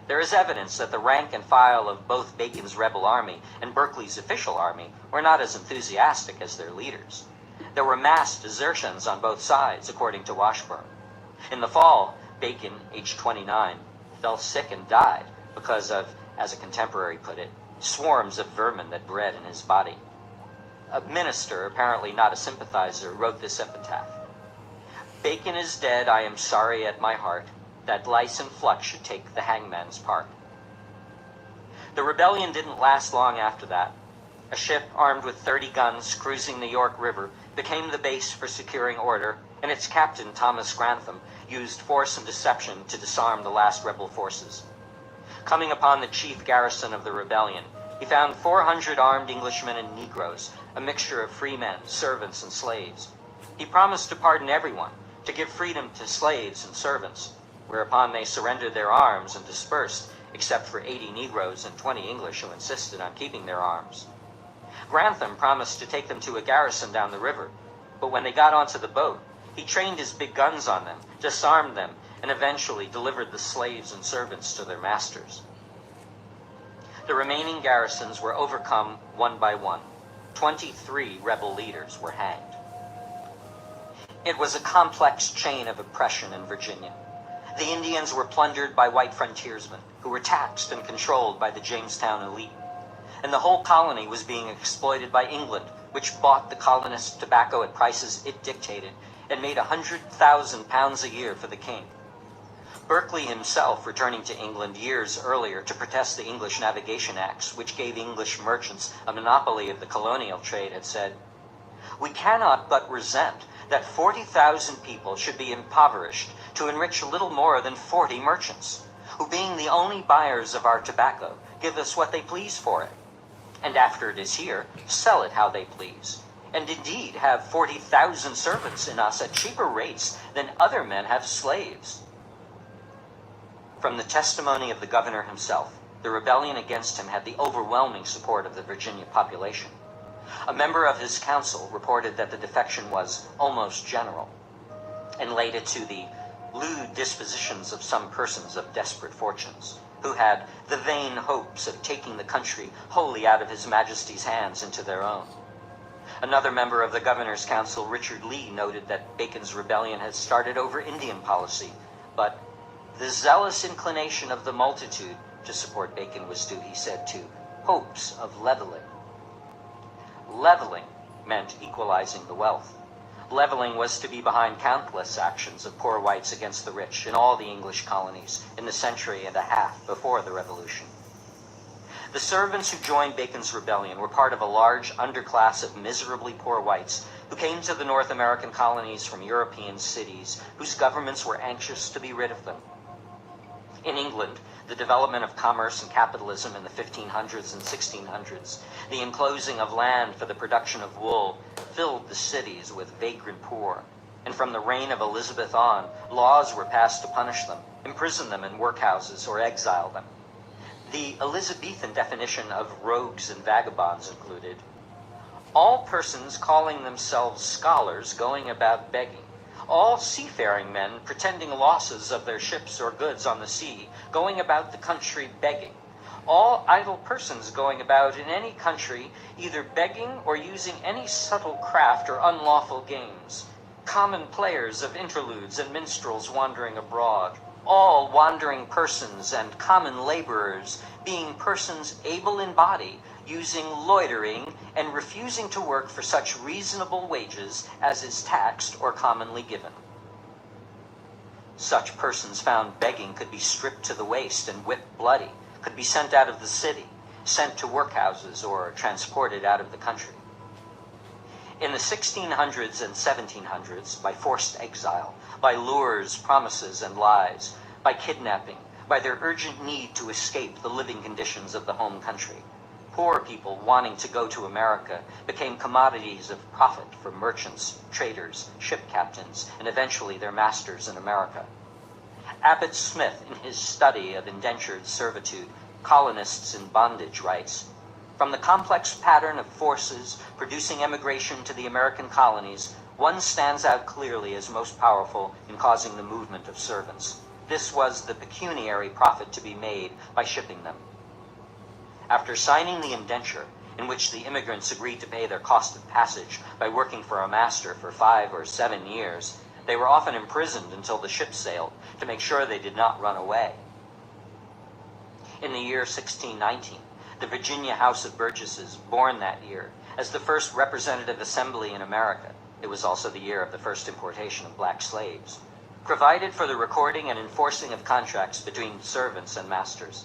There is evidence that the rank and file of both Bacon's rebel army and Berkeley's official army were not as enthusiastic as their leaders. There were mass desertions on both sides, according to Washburn. In the fall, Bacon, aged 29, fell sick and died because of, as a contemporary put it, swarms of vermin that bred in his body. A minister, apparently not a sympathizer, wrote this epitaph: "Bacon is dead, I am sorry at my heart, that lice and flux should take the hangman's part." The rebellion didn't last long after that. A ship armed with 30 guns cruising the York River became the base for securing order, and its captain, Thomas Grantham, used force and deception to disarm the last rebel forces. Coming upon the chief garrison of the rebellion, he found 400 armed Englishmen and Negroes, a mixture of free men, servants, and slaves. He promised to pardon everyone, to give freedom to slaves and servants, whereupon they surrendered their arms and dispersed, except for 80 Negroes and 20 English who insisted on keeping their arms. Grantham promised to take them to a garrison down the river, but when they got onto the boat, he trained his big guns on them, disarmed them, and eventually delivered the slaves and servants to their masters. The remaining garrisons were overcome one by one. 23 rebel leaders were hanged. It was a complex chain of oppression in Virginia. The Indians were plundered by white frontiersmen, who were taxed and controlled by the Jamestown elite. And the whole colony was being exploited by England, which bought the colonists tobacco at prices it dictated, and made 100,000 pounds a year for the king. Berkeley himself, returning to England years earlier to protest the English Navigation Acts, which gave English merchants a monopoly of the colonial trade, had said, "We cannot but resent that 40,000 people should be impoverished to enrich little more than 40 merchants, who, being the only buyers of our tobacco, give us what they please for it, and after it is here, sell it how they please, and indeed have 40,000 servants in us at cheaper rates than other men have slaves." From the testimony of the governor himself, the rebellion against him had the overwhelming support of the Virginia population. A member of his council reported that the defection was almost general, and laid it to the lewd dispositions of some persons of desperate fortunes, who had the vain hopes of taking the country wholly out of His Majesty's hands into their own. Another member of the governor's council, Richard Lee, noted that Bacon's rebellion had started over Indian policy, but the zealous inclination of the multitude to support Bacon was due, he said, to hopes of leveling. Leveling meant equalizing the wealth. Leveling was to be behind countless actions of poor whites against the rich in all the English colonies in the century and a half before the Revolution. The servants who joined Bacon's rebellion were part of a large underclass of miserably poor whites who came to the North American colonies from European cities whose governments were anxious to be rid of them. In England, the development of commerce and capitalism in the 1500s and 1600s, the enclosing of land for the production of wool, filled the cities with vagrant poor. And from the reign of Elizabeth on, laws were passed to punish them, imprison them in workhouses, or exile them. The Elizabethan definition of rogues and vagabonds included all persons calling themselves scholars going about begging, all seafaring men pretending losses of their ships or goods on the sea, going about the country begging, all idle persons going about in any country either begging or using any subtle craft or unlawful games, common players of interludes and minstrels wandering abroad, all wandering persons and common laborers, being persons able in body, using loitering and refusing to work for such reasonable wages as is taxed or commonly given. Such persons found begging could be stripped to the waist and whipped bloody, could be sent out of the city, sent to workhouses, or transported out of the country. In the 1600s and 1700s, by forced exile, by lures, promises, and lies, by kidnapping, by their urgent need to escape the living conditions of the home country, poor people wanting to go to America became commodities of profit for merchants, traders, ship captains, and eventually their masters in America. Abbott Smith, in his study of indentured servitude, colonists in bondage, writes, "From the complex pattern of forces producing emigration to the American colonies, one stands out clearly as most powerful in causing the movement of servants. This was the pecuniary profit to be made by shipping them. After signing the indenture, in which the immigrants agreed to pay their cost of passage by working for a master for 5 or 7 years, they were often imprisoned until the ship sailed to make sure they did not run away. In the year 1619, the Virginia House of Burgesses, born that year, as the first representative assembly in America, it was also the year of the first importation of black slaves, provided for the recording and enforcing of contracts between servants and masters.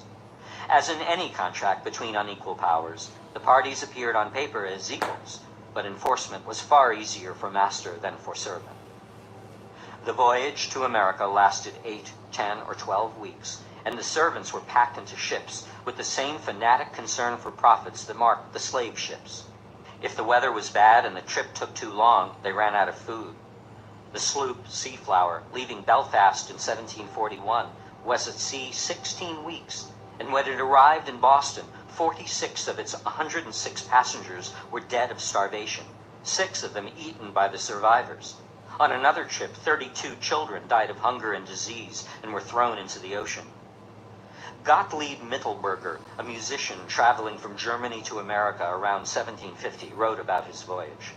As in any contract between unequal powers, the parties appeared on paper as equals, but enforcement was far easier for master than for servant. The voyage to America lasted 8, 10, or 12 weeks, and the servants were packed into ships with the same fanatic concern for profits that marked the slave ships. If the weather was bad and the trip took too long, they ran out of food. The sloop Seaflower, leaving Belfast in 1741, was at sea 16 weeks, and when it arrived in Boston, 46 of its 106 passengers were dead of starvation, 6 of them eaten by the survivors. On another trip, 32 children died of hunger and disease and were thrown into the ocean. Gottlieb Mittelberger, a musician traveling from Germany to America around 1750, wrote about his voyage.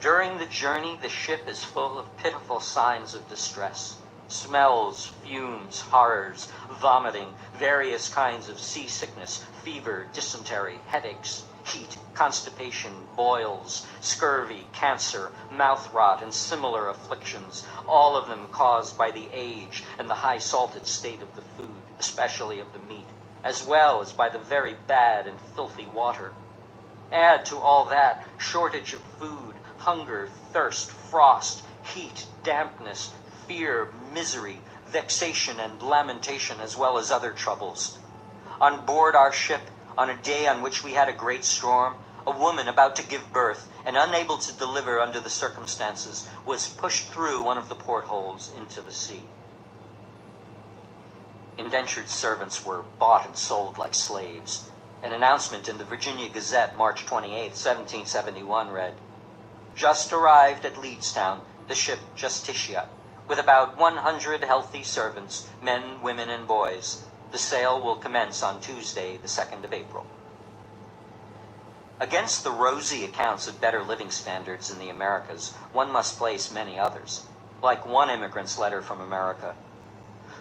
During the journey, the ship is full of pitiful signs of distress. Smells, fumes, horrors, vomiting, various kinds of seasickness, fever, dysentery, headaches, heat, constipation, boils, scurvy, cancer, mouth rot, and similar afflictions, all of them caused by the age and the high salted state of the food, especially of the meat, as well as by the very bad and filthy water. Add to all that shortage of food, hunger, thirst, frost, heat, dampness, fear, misery, vexation, and lamentation, as well as other troubles. On board our ship, on a day on which we had a great storm, a woman about to give birth and unable to deliver under the circumstances was pushed through one of the portholes into the sea." Indentured servants were bought and sold like slaves. An announcement in the Virginia Gazette, March 28, 1771, read, "Just arrived at Leedstown, the ship Justitia, with about 100 healthy servants, men, women, and boys. The sale will commence on Tuesday, the 2nd of April." Against the rosy accounts of better living standards in the Americas, one must place many others. Like one immigrant's letter from America,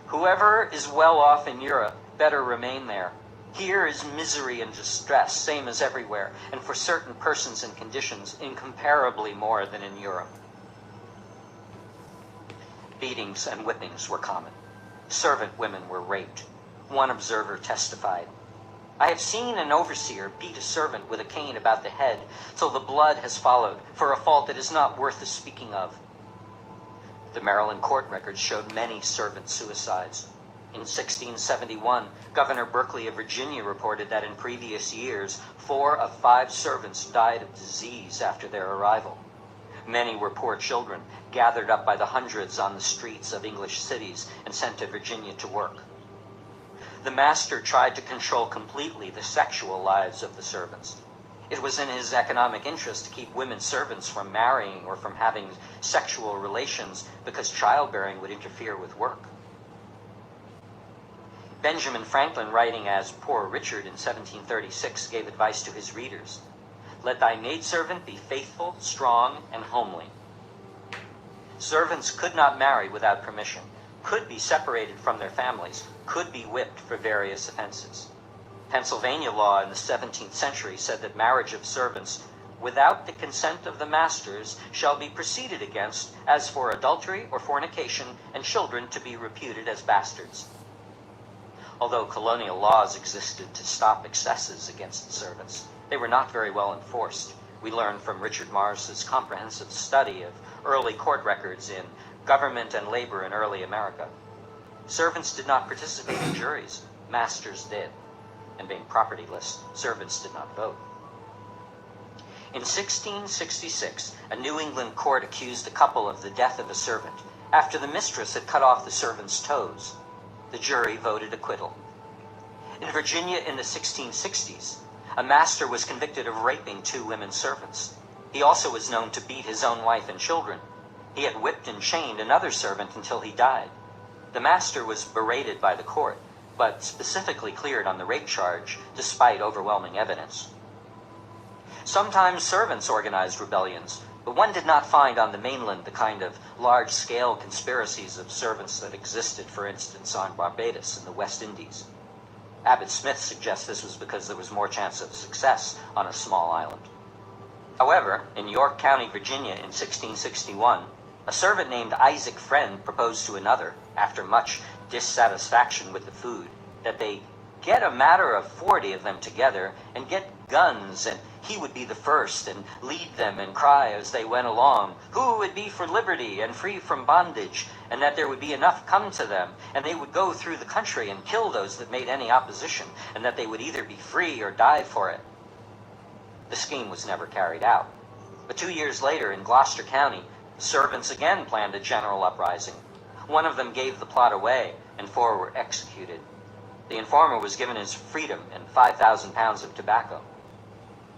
"Whoever is well off in Europe better remain there. Here is misery and distress, same as everywhere, and for certain persons and conditions, incomparably more than in Europe." Beatings and whippings were common. Servant women were raped. One observer testified, I have seen an overseer beat a servant with a cane about the head till the blood has followed for a fault that is not worth the speaking of. The Maryland court records showed many servant suicides. In 1671, Governor Berkeley of Virginia reported that in previous years, 4 of 5 servants died of disease after their arrival. Many were poor children, gathered up by the hundreds on the streets of English cities and sent to Virginia to work. The master tried to control completely the sexual lives of the servants. It was in his economic interest to keep women servants from marrying or from having sexual relations because childbearing would interfere with work. Benjamin Franklin, writing as Poor Richard in 1736, gave advice to his readers. Let thy maidservant be faithful, strong, and homely. Servants could not marry without permission, could be separated from their families, could be whipped for various offenses. Pennsylvania law in the 17th century said that marriage of servants without the consent of the masters shall be proceeded against as for adultery or fornication, and children to be reputed as bastards. Although colonial laws existed to stop excesses against the servants, they were not very well enforced. We learn from Richard Morris's comprehensive study of early court records in Government and Labor in Early America. Servants did not participate in juries, masters did. And being propertyless, servants did not vote. In 1666, a New England court accused a couple of the death of a servant after the mistress had cut off the servant's toes. The jury voted acquittal. In Virginia in the 1660s, a master was convicted of raping 2 women servants. He also was known to beat his own wife and children. He had whipped and chained another servant until he died. The master was berated by the court, but specifically cleared on the rape charge despite overwhelming evidence. Sometimes servants organized rebellions, but one did not find on the mainland the kind of large-scale conspiracies of servants that existed, for instance, on Barbados and the West Indies. Abbott Smith suggests this was because there was more chance of success on a small island. However, in York County, Virginia in 1661, a servant named Isaac Friend proposed to another, after much dissatisfaction with the food, that they get a matter of 40 of them together and get guns, and he would be the first and lead them and cry as they went along, who would be for liberty and free from bondage, and that there would be enough come to them, and they would go through the country and kill those that made any opposition, and that they would either be free or die for it. The scheme was never carried out. But 2 years later, in Gloucester County, the servants again planned a general uprising. One of them gave the plot away, and 4 were executed. The informer was given his freedom and 5,000 pounds of tobacco.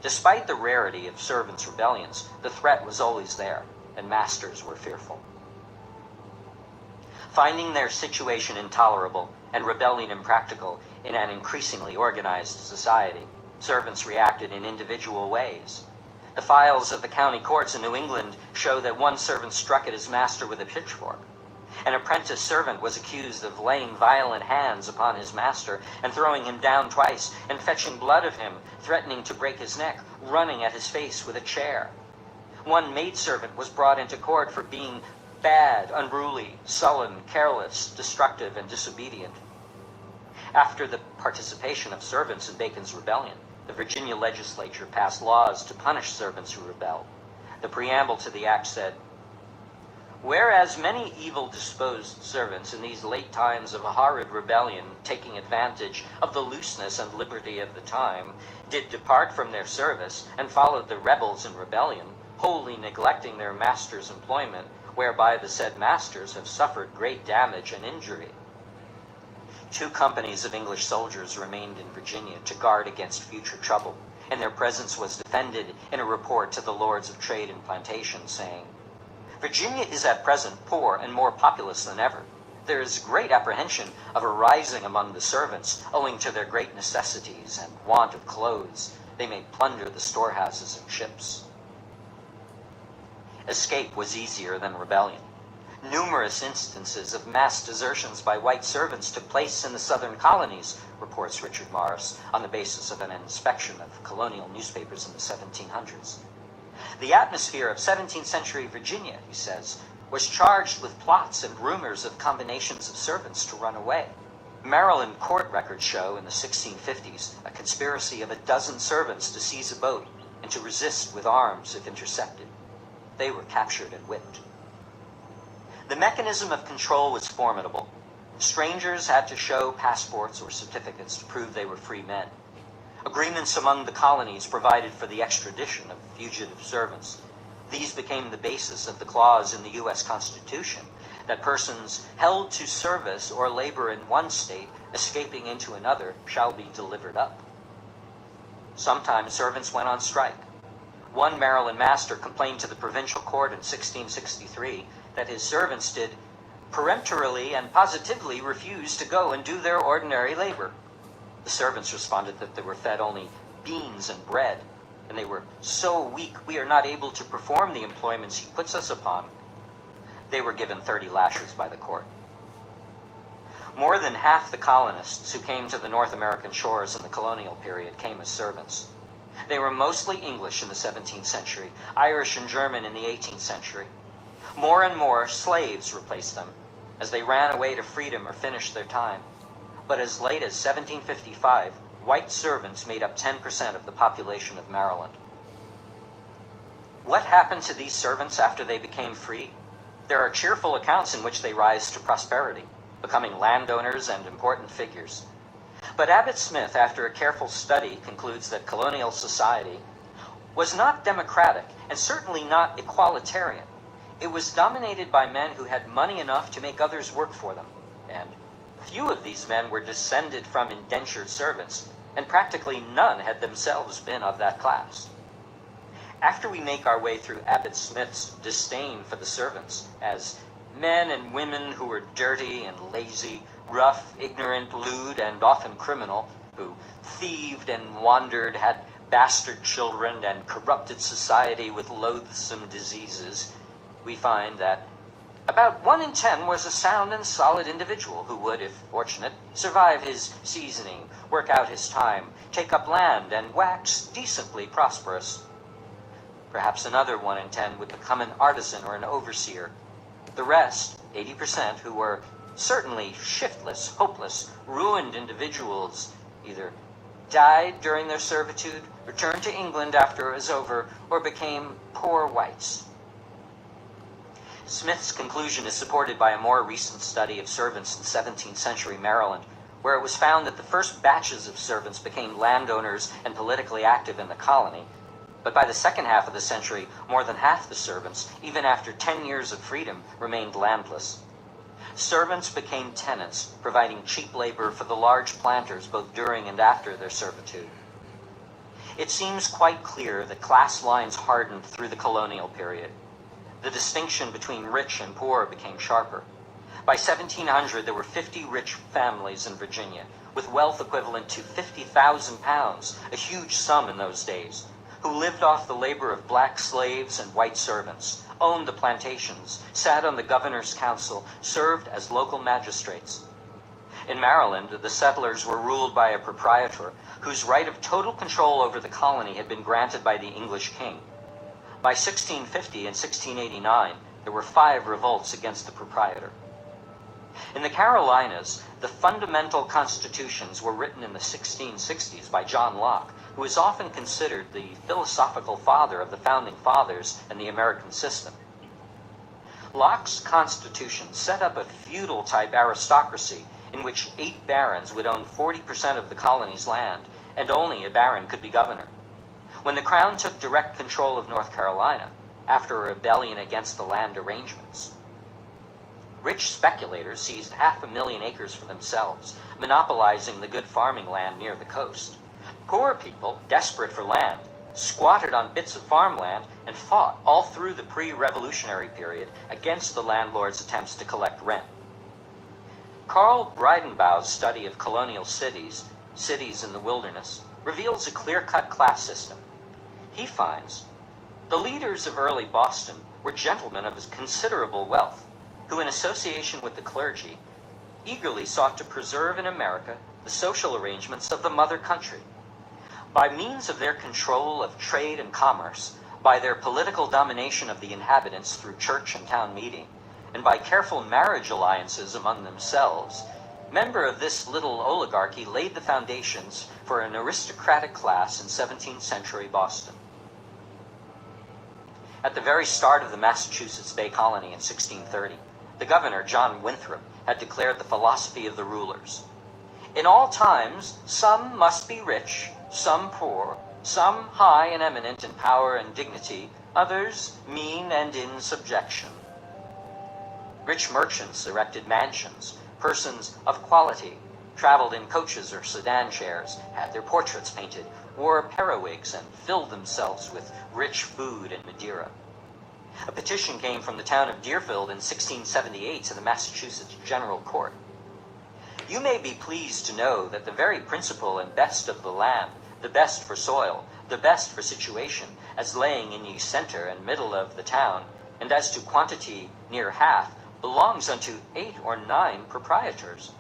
Despite the rarity of servants' rebellions, the threat was always there, and masters were fearful. Finding their situation intolerable and rebellion impractical in an increasingly organized society, servants reacted in individual ways. The files of the county courts in New England show that one servant struck at his master with a pitchfork. An apprentice servant was accused of laying violent hands upon his master and throwing him down twice and fetching blood of him, threatening to break his neck, running at his face with a chair. One maidservant was brought into court for being bad, unruly, sullen, careless, destructive, and disobedient. After the participation of servants in Bacon's rebellion, the Virginia legislature passed laws to punish servants who rebelled. The preamble to the act said, "Whereas many evil-disposed servants in these late times of a horrid rebellion, taking advantage of the looseness and liberty of the time, did depart from their service, and followed the rebels in rebellion, wholly neglecting their masters' employment, whereby the said masters have suffered great damage and injury." 2 companies of English soldiers remained in Virginia to guard against future trouble, and their presence was defended in a report to the Lords of Trade and Plantation, saying, "Virginia is at present poor and more populous than ever. There is great apprehension of a rising among the servants, owing to their great necessities and want of clothes. They may plunder the storehouses and ships." Escape was easier than rebellion. Numerous instances of mass desertions by white servants took place in the southern colonies, reports Richard Morris, on the basis of an inspection of colonial newspapers in the 1700s. The atmosphere of 17th century Virginia, he says, was charged with plots and rumors of combinations of servants to run away. Maryland court records show in the 1650s a conspiracy of a dozen servants to seize a boat and to resist with arms if intercepted. They were captured and whipped. The mechanism of control was formidable. Strangers had to show passports or certificates to prove they were free men. Agreements among the colonies provided for the extradition of fugitive servants. These became the basis of the clause in the U.S. Constitution that persons held to service or labor in one state, escaping into another, shall be delivered up. Sometimes servants went on strike. One Maryland master complained to the provincial court in 1663 that his servants did peremptorily and positively refuse to go and do their ordinary labor. The servants responded that they were fed only beans and bread, and they were so weak we are not able to perform the employments he puts us upon. They were given 30 lashes by the court. More than half the colonists who came to the North American shores in the colonial period came as servants. They were mostly English in the 17th century, Irish and German in the 18th century. More and more slaves replaced them as they ran away to freedom or finished their time. But as late as 1755, white servants made up 10% of the population of Maryland. What happened to these servants after they became free? There are cheerful accounts in which they rise to prosperity, becoming landowners and important figures. But Abbott Smith, after a careful study, concludes that colonial society was not democratic and certainly not equalitarian. It was dominated by men who had money enough to make others work for them, and few of these men were descended from indentured servants, and practically none had themselves been of that class. After we make our way through Abbott Smith's disdain for the servants as men and women who were dirty and lazy, rough, ignorant, lewd, and often criminal, who thieved and wandered, had bastard children, and corrupted society with loathsome diseases, we find that about 1 in 10 was a sound and solid individual who would, if fortunate, survive his seasoning, work out his time, take up land, and wax decently prosperous. Perhaps another 1 in 10 would become an artisan or an overseer. The rest, 80%, who were certainly shiftless, hopeless, ruined individuals, either died during their servitude, returned to England after it was over, or became poor whites. Smith's conclusion is supported by a more recent study of servants in 17th century Maryland, where it was found that the first batches of servants became landowners and politically active in the colony. But by the second half of the century, more than half the servants, even after 10 years of freedom, remained landless. Servants became tenants, providing cheap labor for the large planters both during and after their servitude. It seems quite clear that class lines hardened through the colonial period. The distinction between rich and poor became sharper. By 1700, there were 50 rich families in Virginia, with wealth equivalent to 50,000 pounds, a huge sum in those days, who lived off the labor of black slaves and white servants, owned the plantations, sat on the governor's council, served as local magistrates. In Maryland, the settlers were ruled by a proprietor whose right of total control over the colony had been granted by the English king. By 1650 and 1689, there were 5 revolts against the proprietor. In the Carolinas, the fundamental constitutions were written in the 1660s by John Locke, who is often considered the philosophical father of the Founding Fathers and the American system. Locke's constitution set up a feudal-type aristocracy in which 8 barons would own 40% of the colony's land, and only a baron could be governor. When the Crown took direct control of North Carolina, after a rebellion against the land arrangements, rich speculators seized 500,000 acres for themselves, monopolizing the good farming land near the coast. Poor people, desperate for land, squatted on bits of farmland and fought all through the pre-revolutionary period against the landlord's attempts to collect rent. Carl Breidenbau's study of colonial cities in the wilderness, reveals a clear-cut class system. He finds the leaders of early Boston were gentlemen of considerable wealth, who in association with the clergy eagerly sought to preserve in America the social arrangements of the mother country. By means of their control of trade and commerce, by their political domination of the inhabitants through church and town meeting, and by careful marriage alliances among themselves, member of this little oligarchy laid the foundations for an aristocratic class in 17th century Boston. At the very start of the Massachusetts Bay Colony in 1630, the governor, John Winthrop, had declared the philosophy of the rulers. In all times, some must be rich, some poor, some high and eminent in power and dignity, others mean and in subjection. Rich merchants erected mansions. Persons of quality traveled in coaches or sedan chairs, had their portraits painted, wore periwigs, and filled themselves with rich food and Madeira. A petition came from the town of Deerfield in 1678 to the Massachusetts General Court. You may be pleased to know that the very principal and best of the land, the best for soil, the best for situation, as laying in ye center and middle of the town, and as to quantity near half, belongs unto 8 or 9 proprietors.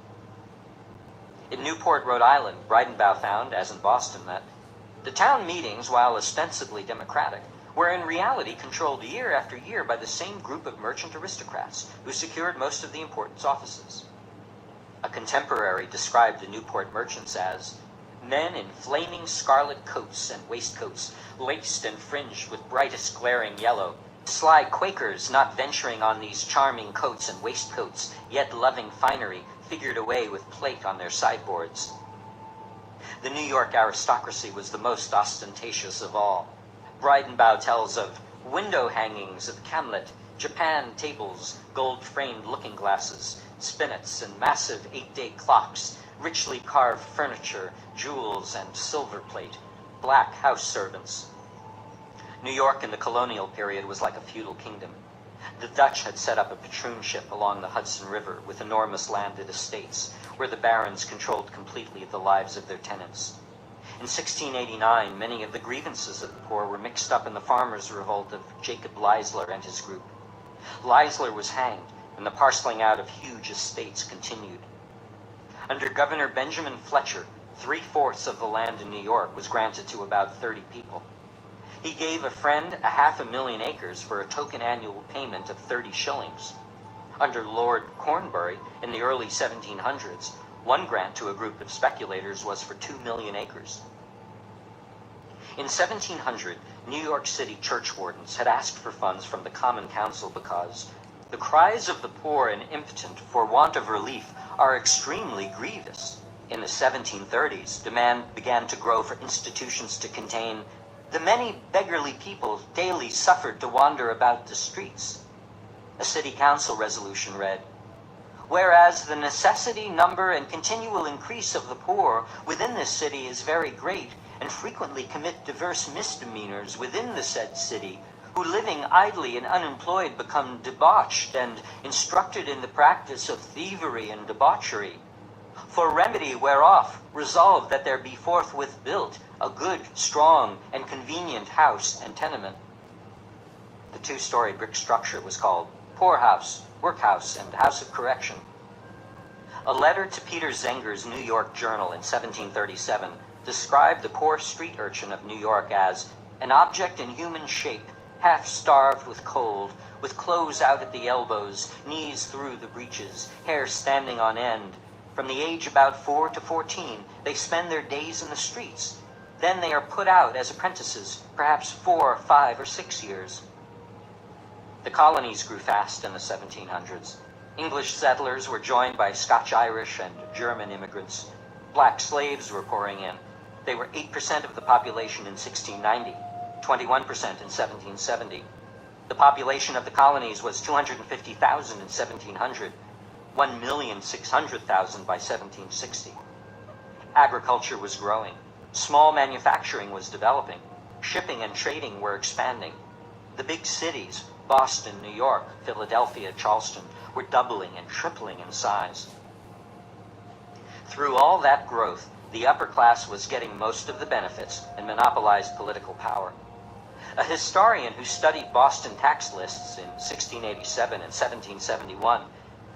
In Newport, Rhode Island, Bridenbaugh found, as in Boston, that the town meetings, while ostensibly democratic, were in reality controlled year after year by the same group of merchant aristocrats who secured most of the important offices. A contemporary described the Newport merchants as men in flaming scarlet coats and waistcoats, laced and fringed with brightest glaring yellow, sly Quakers not venturing on these charming coats and waistcoats, yet loving finery, figured away with plate on their sideboards. The New York aristocracy was the most ostentatious of all. Bridenbaugh tells of window hangings of camlet, Japan tables, gold-framed looking-glasses, spinets, and massive 8-day clocks, richly carved furniture, jewels, and silver plate, black house servants. New York in the colonial period was like a feudal kingdom. The Dutch had set up a patroonship along the Hudson River with enormous landed estates, where the barons controlled completely the lives of their tenants. In 1689, many of the grievances of the poor were mixed up in the farmers' revolt of Jacob Leisler and his group. Leisler was hanged, and the parceling out of huge estates continued. Under Governor Benjamin Fletcher, 3/4 of the land in New York was granted to about 30 people. He gave a friend 500,000 acres for a token annual payment of 30 shillings. Under Lord Cornbury, in the early 1700s, one grant to a group of speculators was for 2 million acres. In 1700, New York City church wardens had asked for funds from the Common Council because the cries of the poor and impotent for want of relief are extremely grievous. In the 1730s, demand began to grow for institutions to contain the many beggarly people daily suffered to wander about the streets. A city council resolution read, "Whereas the necessity, number, and continual increase of the poor within this city is very great, and frequently commit diverse misdemeanors within the said city, who living idly and unemployed become debauched and instructed in the practice of thievery and debauchery. For remedy whereof, resolve that there be forthwith built a good, strong, and convenient house and tenement." The 2-story brick structure was called Poorhouse, Workhouse, and House of Correction. A letter to Peter Zenger's New York Journal in 1737 described the poor street urchin of New York as an object in human shape, half starved with cold, with clothes out at the elbows, knees through the breeches, hair standing on end. From the age about 4 to 14, they spend their days in the streets. Then they are put out as apprentices, perhaps 4, 5, or 6 years. The colonies grew fast in the 1700s. English settlers were joined by Scotch-Irish and German immigrants. Black slaves were pouring in. They were 8% of the population in 1690, 21% in 1770. The population of the colonies was 250,000 in 1700, 1,600,000 by 1760. Agriculture was growing. Small manufacturing was developing. Shipping and trading were expanding. The big cities, Boston, New York, Philadelphia, Charleston, were doubling and tripling in size. Through all that growth, the upper class was getting most of the benefits and monopolized political power. A historian who studied Boston tax lists in 1687 and 1771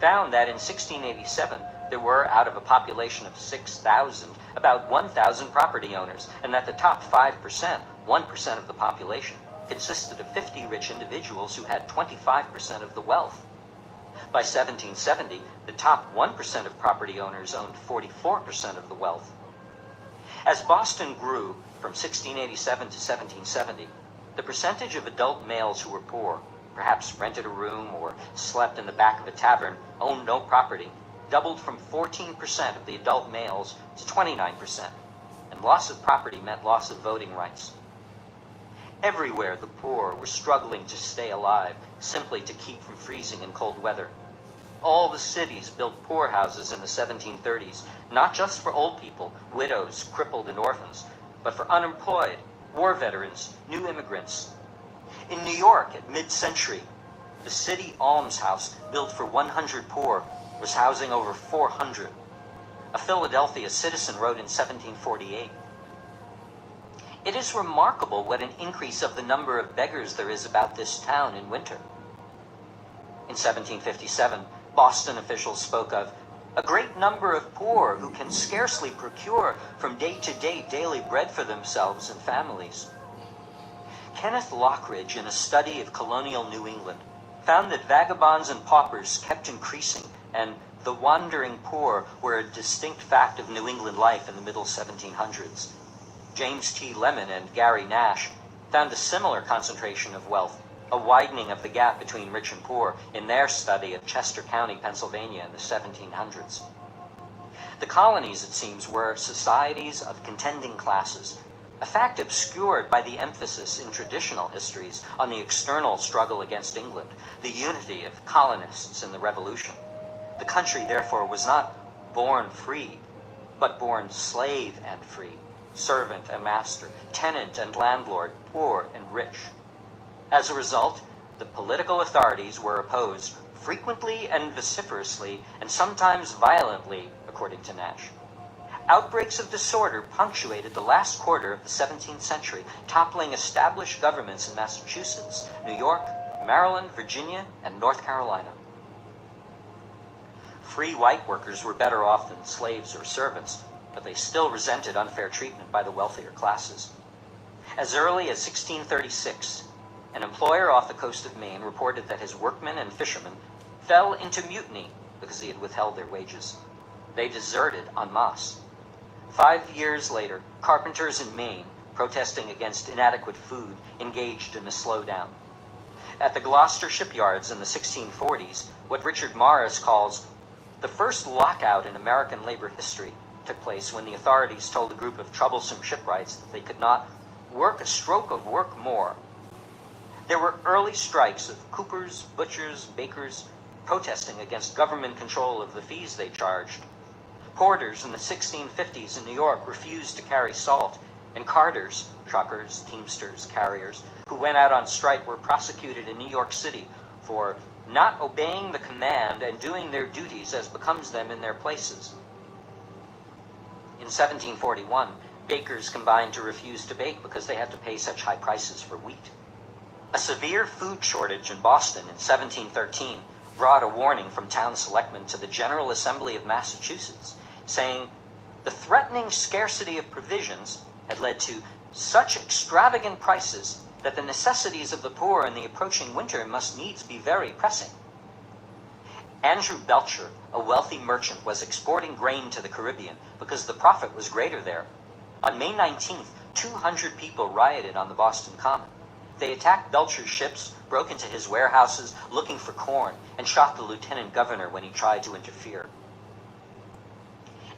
found that in 1687 there were, out of a population of 6,000, about 1,000 property owners, and that the top 5%, 1% of the population, consisted of 50 rich individuals who had 25% of the wealth. By 1770, the top 1% of property owners owned 44% of the wealth. As Boston grew from 1687 to 1770, the percentage of adult males who were poor, perhaps rented a room or slept in the back of a tavern, owned no property, doubled from 14% of the adult males to 29%, and loss of property meant loss of voting rights. Everywhere the poor were struggling to stay alive, simply to keep from freezing in cold weather. All the cities built poorhouses in the 1730s, not just for old people, widows, crippled, and orphans, but for unemployed, war veterans, new immigrants. In New York at mid-century, the city almshouse built for 100 poor was housing over 400. A Philadelphia citizen wrote in 1748, "It is remarkable what an increase of the number of beggars there is about this town in winter." In 1757, Boston officials spoke of a great number of poor who can scarcely procure from day to day daily bread for themselves and families. Kenneth Lockridge, in a study of colonial New England, found that vagabonds and paupers kept increasing, and the wandering poor were a distinct fact of New England life in the middle 1700s. James T. Lemon and Gary Nash found a similar concentration of wealth, a widening of the gap between rich and poor, in their study of Chester County, Pennsylvania in the 1700s. The colonies, it seems, were societies of contending classes, a fact obscured by the emphasis in traditional histories on the external struggle against England, the unity of colonists in the Revolution. The country, therefore, was not born free, but born slave and free, servant and master, tenant and landlord, poor and rich. As a result, the political authorities were opposed frequently and vociferously, and sometimes violently, according to Nash. Outbreaks of disorder punctuated the last quarter of the 17th century, toppling established governments in Massachusetts, New York, Maryland, Virginia, and North Carolina. Free white workers were better off than slaves or servants, but they still resented unfair treatment by the wealthier classes. As early as 1636, an employer off the coast of Maine reported that his workmen and fishermen fell into mutiny because he had withheld their wages. They deserted en masse. 5 years later, carpenters in Maine, protesting against inadequate food, engaged in a slowdown. At the Gloucester shipyards in the 1640s, what Richard Morris calls the first lockout in American labor history took place when the authorities told a group of troublesome shipwrights that they could not work a stroke of work more. There were early strikes of coopers, butchers, bakers, protesting against government control of the fees they charged. Porters in the 1650s in New York refused to carry salt, and carters, truckers, teamsters, carriers, who went out on strike were prosecuted in New York City for not obeying the command and doing their duties as becomes them in their places. In 1741, bakers combined to refuse to bake because they had to pay such high prices for wheat. A severe food shortage in Boston in 1713 brought a warning from town selectmen to the General Assembly of Massachusetts, saying the threatening scarcity of provisions had led to such extravagant prices that the necessities of the poor in the approaching winter must needs be very pressing. Andrew Belcher, a wealthy merchant, was exporting grain to the Caribbean because the profit was greater there. On May 19th, 200 people rioted on the Boston Common. They attacked Belcher's ships, broke into his warehouses looking for corn, and shot the lieutenant governor when he tried to interfere.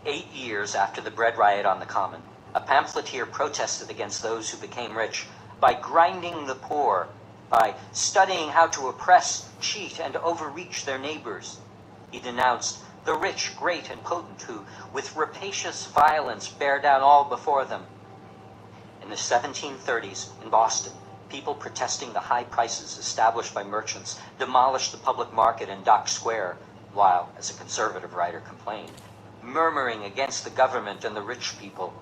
8 years after the bread riot on the Common, a pamphleteer protested against those who became rich by grinding the poor, by studying how to oppress, cheat, and overreach their neighbors. He denounced the rich, great, and potent who, with rapacious violence, bear down all before them. In the 1730s, in Boston, people protesting the high prices established by merchants demolished the public market in Dock Square, while, as a conservative writer complained, murmuring against the government and the rich people.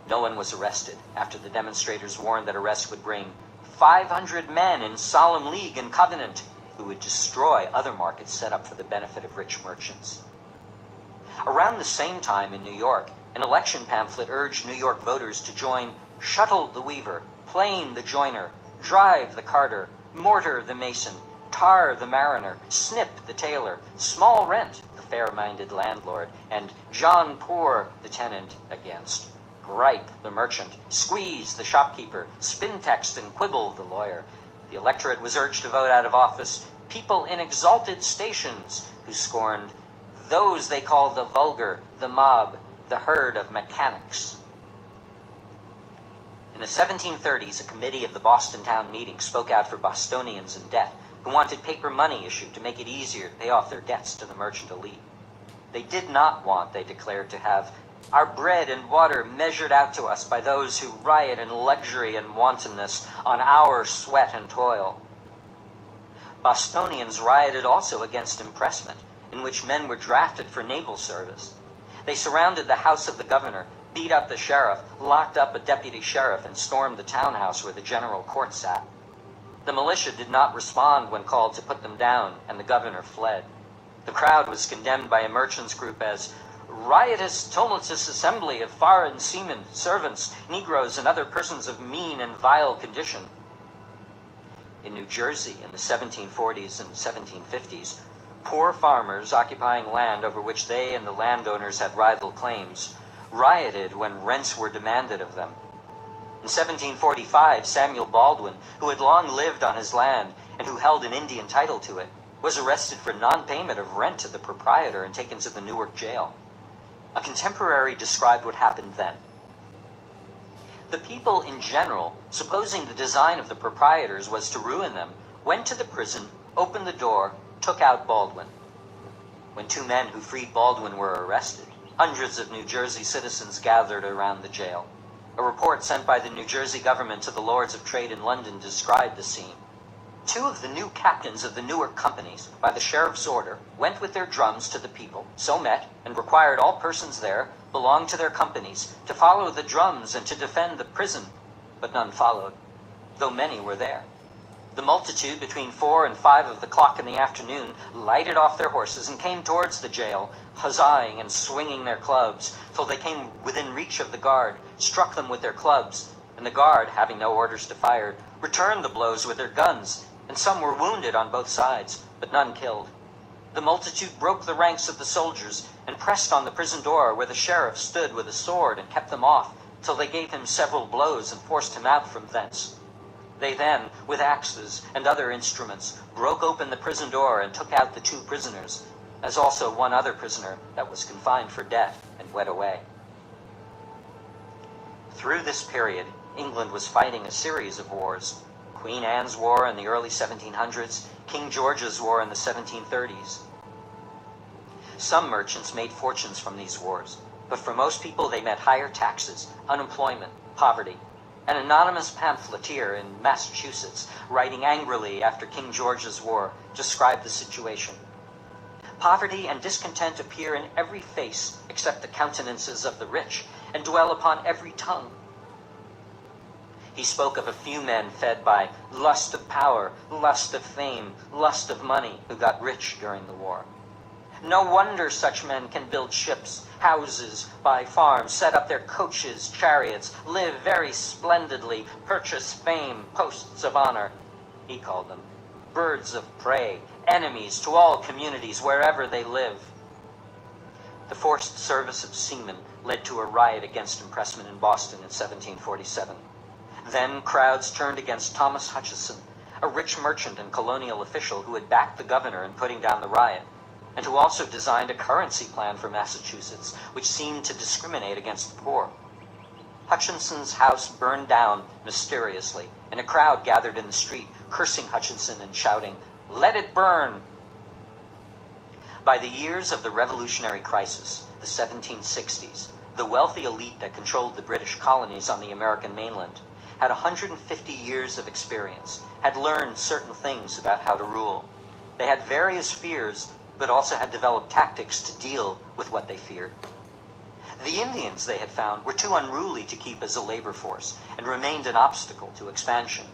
No one was arrested after the demonstrators warned that arrest would bring 500 men in solemn league and covenant who would destroy other markets set up for the benefit of rich merchants. Around the same time in New York, an election pamphlet urged New York voters to join Shuttle the Weaver, Plane the Joiner, Drive the Carter, Mortar the Mason, Tar the mariner, Snip the tailor, Small Rent the fair-minded landlord, and John Poor the tenant against. Gripe the merchant, Squeeze the shopkeeper, Spintext and Quibble the lawyer. The electorate was urged to vote out of office people in exalted stations who scorned those they called the vulgar, the mob, the herd of mechanics. In the 1730s, a committee of the Boston town meeting spoke out for Bostonians in debt who wanted paper money issued to make it easier to pay off their debts to the merchant elite. They did not want, they declared, to have our bread and water measured out to us by those who riot in luxury and wantonness on our sweat and toil. Bostonians rioted also against impressment, in which men were drafted for naval service. They surrounded the house of the governor, beat up the sheriff, locked up a deputy sheriff, and stormed the townhouse where the general court sat. The militia did not respond when called to put them down, and the governor fled. The crowd was condemned by a merchants' group as riotous, tumultuous assembly of foreign seamen, servants, Negroes, and other persons of mean and vile condition. In New Jersey in the 1740s and 1750s, poor farmers occupying land over which they and the landowners had rival claims rioted when rents were demanded of them. In 1745, Samuel Baldwin, who had long lived on his land and who held an Indian title to it, was arrested for non-payment of rent to the proprietor and taken to the Newark jail. A contemporary described what happened then. The people in general, supposing the design of the proprietors was to ruin them, went to the prison, opened the door, took out Baldwin. When two men who freed Baldwin were arrested, hundreds of New Jersey citizens gathered around the jail. A report sent by the New Jersey government to the Lords of Trade in London described the scene. Two of the new captains of the Newark companies, by the sheriff's order, went with their drums to the people, so met, and required all persons there, belonged to their companies, to follow the drums and to defend the prison, but none followed, though many were there. The multitude, between 4 and 5 o'clock in the afternoon, lighted off their horses and came towards the jail, huzzahing and swinging their clubs, till they came within reach of the guard, struck them with their clubs, and the guard, having no orders to fire, returned the blows with their guns, and some were wounded on both sides, but none killed. The multitude broke the ranks of the soldiers and pressed on the prison door where the sheriff stood with a sword and kept them off, till they gave him several blows and forced him out from thence. They then, with axes and other instruments, broke open the prison door and took out the 2 prisoners, as also one other prisoner that was confined for debt and went away. Through this period, England was fighting a series of wars. Queen Anne's War in the early 1700s, King George's War in the 1730s. Some merchants made fortunes from these wars, but for most people they meant higher taxes, unemployment, poverty. An anonymous pamphleteer in Massachusetts, writing angrily after King George's War, described the situation. Poverty and discontent appear in every face except the countenances of the rich, and dwell upon every tongue. He spoke of a few men fed by lust of power, lust of fame, lust of money, who got rich during the war. No wonder such men can build ships, houses, buy farms, set up their coaches, chariots, live very splendidly, purchase fame, posts of honor. He called them birds of prey, enemies to all communities wherever they live. The forced service of seamen led to a riot against impressment in Boston in 1747. Then crowds turned against Thomas Hutchinson, a rich merchant and colonial official who had backed the governor in putting down the riot, and who also designed a currency plan for Massachusetts, which seemed to discriminate against the poor. Hutchinson's house burned down mysteriously, and a crowd gathered in the street, cursing Hutchinson and shouting, "Let it burn!" By the years of the Revolutionary Crisis, the 1760s, the wealthy elite that controlled the British colonies on the American mainland had 150 years of experience, had learned certain things about how to rule. They had various fears, but also had developed tactics to deal with what they feared. The Indians, they had found, were too unruly to keep as a labor force and remained an obstacle to expansion.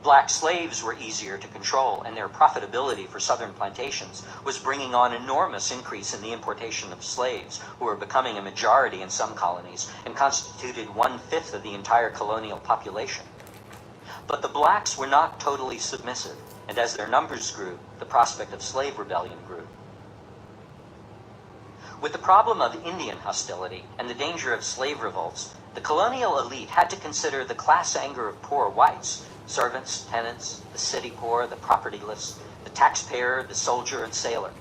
Black slaves were easier to control, and their profitability for southern plantations was bringing on enormous increase in the importation of slaves, who were becoming a majority in some colonies and constituted 1/5 of the entire colonial population. But the blacks were not totally submissive, and as their numbers grew, the prospect of slave rebellion grew. With the problem of Indian hostility and the danger of slave revolts, the colonial elite had to consider the class anger of poor whites, servants, tenants, the city poor, the propertyless, the taxpayer, the soldier and sailor.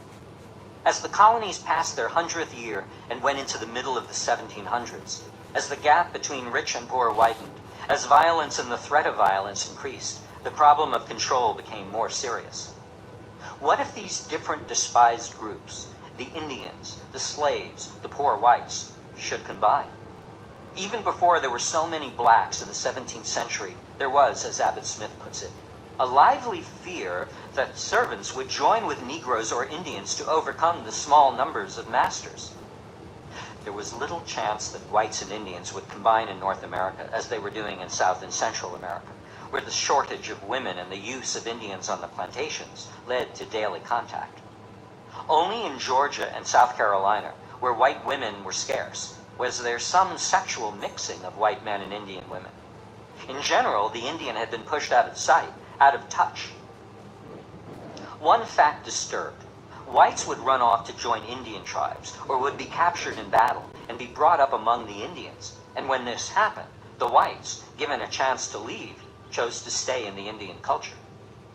As the colonies passed their 100th year and went into the middle of the 1700s, as the gap between rich and poor widened, as violence and the threat of violence increased, the problem of control became more serious. What if these different despised groups, the Indians, the slaves, the poor whites, should combine? Even before there were so many blacks in the 17th century, there was, as Abbott Smith puts it, a lively fear that servants would join with Negroes or Indians to overcome the small numbers of masters. There was little chance that whites and Indians would combine in North America as they were doing in South and Central America, where the shortage of women and the use of Indians on the plantations led to daily contact. Only in Georgia and South Carolina, where white women were scarce, was there some sexual mixing of white men and Indian women. In general, the Indian had been pushed out of sight, out of touch. One fact disturbed. Whites would run off to join Indian tribes, or would be captured in battle and be brought up among the Indians. And when this happened, the whites, given a chance to leave, chose to stay in the Indian culture.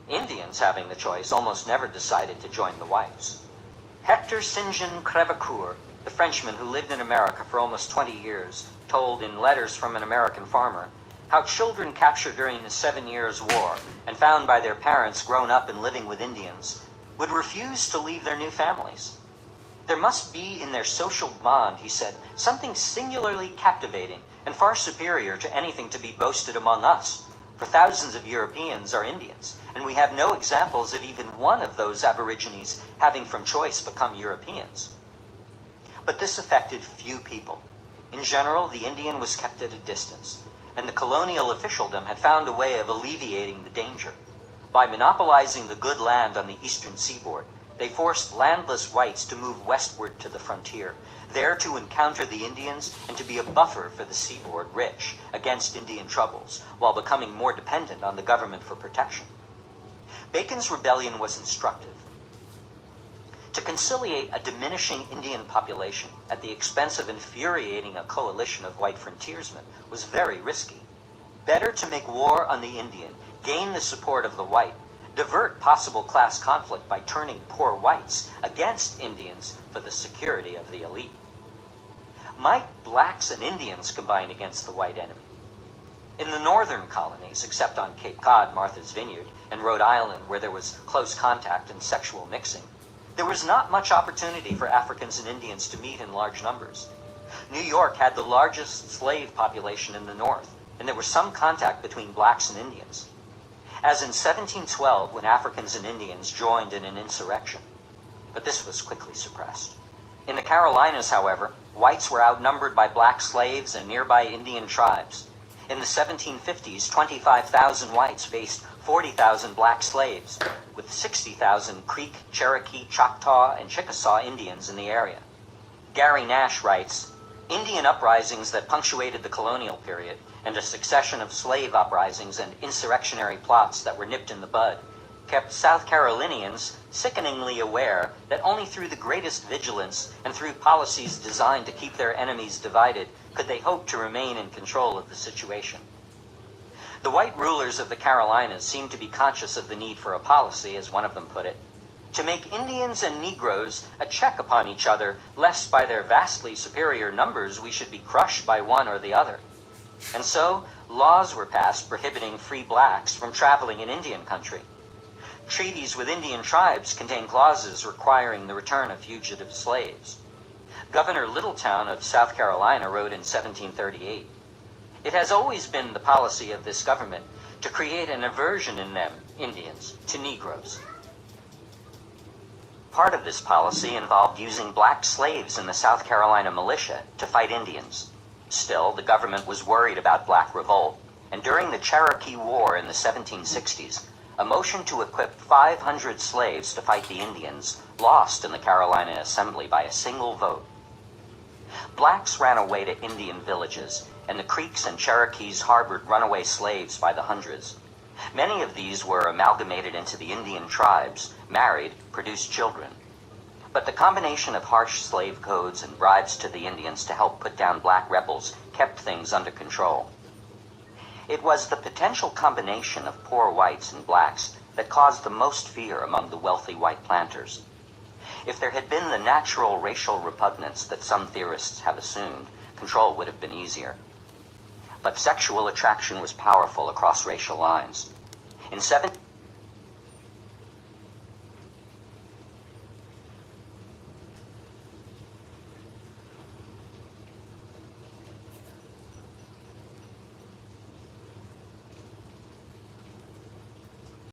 Indians, having the choice, almost never decided to join the whites. Hector St. Qerechok, the Frenchman who lived in America for almost 20 years, told in Letters from an American Farmer how children captured during the 7 Years' War and found by their parents grown up and living with Indians would refuse to leave their new families. There must be in their social bond, he said, something singularly captivating and far superior to anything to be boasted among us, for thousands of Europeans are Indians, and we have no examples of even one of those aborigines having from choice become Europeans. But this affected few people. In general, the Indian was kept at a distance, and the colonial officialdom had found a way of alleviating the danger. By monopolizing the good land on the eastern seaboard, they forced landless whites to move westward to the frontier, there to encounter the Indians and to be a buffer for the seaboard rich against Indian troubles, while becoming more dependent on the government for protection. Bacon's rebellion was instructive. To conciliate a diminishing Indian population at the expense of infuriating a coalition of white frontiersmen was very risky. Better to make war on the Indian, gain the support of the white, divert possible class conflict by turning poor whites against Indians for the security of the elite. Might blacks and Indians combine against the white enemy? In the northern colonies, except on Cape Cod, Martha's Vineyard, and Rhode Island, where there was close contact and sexual mixing, there was not much opportunity for Africans and Indians to meet in large numbers. New York had the largest slave population in the North, and there was some contact between blacks and Indians. As in 1712, when Africans and Indians joined in an insurrection. But this was quickly suppressed. In the Carolinas, however, whites were outnumbered by black slaves and nearby Indian tribes. In the 1750s, 25,000 whites faced 40,000 black slaves, with 60,000 Creek, Cherokee, Choctaw, and Chickasaw Indians in the area. Gary Nash writes, Indian uprisings that punctuated the colonial period, and a succession of slave uprisings and insurrectionary plots that were nipped in the bud, kept South Carolinians sickeningly aware that only through the greatest vigilance and through policies designed to keep their enemies divided could they hope to remain in control of the situation. The white rulers of the Carolinas seemed to be conscious of the need for a policy, as one of them put it, to make Indians and Negroes a check upon each other, lest by their vastly superior numbers we should be crushed by one or the other. And so, laws were passed prohibiting free blacks from traveling in Indian country. Treaties with Indian tribes contained clauses requiring the return of fugitive slaves. Governor Littletown of South Carolina wrote in 1738, "It has always been the policy of this government to create an aversion in them, Indians, to Negroes." Part of this policy involved using black slaves in the South Carolina militia to fight Indians. Still, the government was worried about black revolt, and during the Cherokee War in the 1760s, a motion to equip 500 slaves to fight the Indians lost in the Carolina Assembly by a single vote. Blacks ran away to Indian villages, and the Creeks and Cherokees harbored runaway slaves by the hundreds. Many of these were amalgamated into the Indian tribes, married, produced children. But the combination of harsh slave codes and bribes to the Indians to help put down black rebels kept things under control. It was the potential combination of poor whites and blacks that caused the most fear among the wealthy white planters. If there had been the natural racial repugnance that some theorists have assumed, control would have been easier. But sexual attraction was powerful across racial lines. In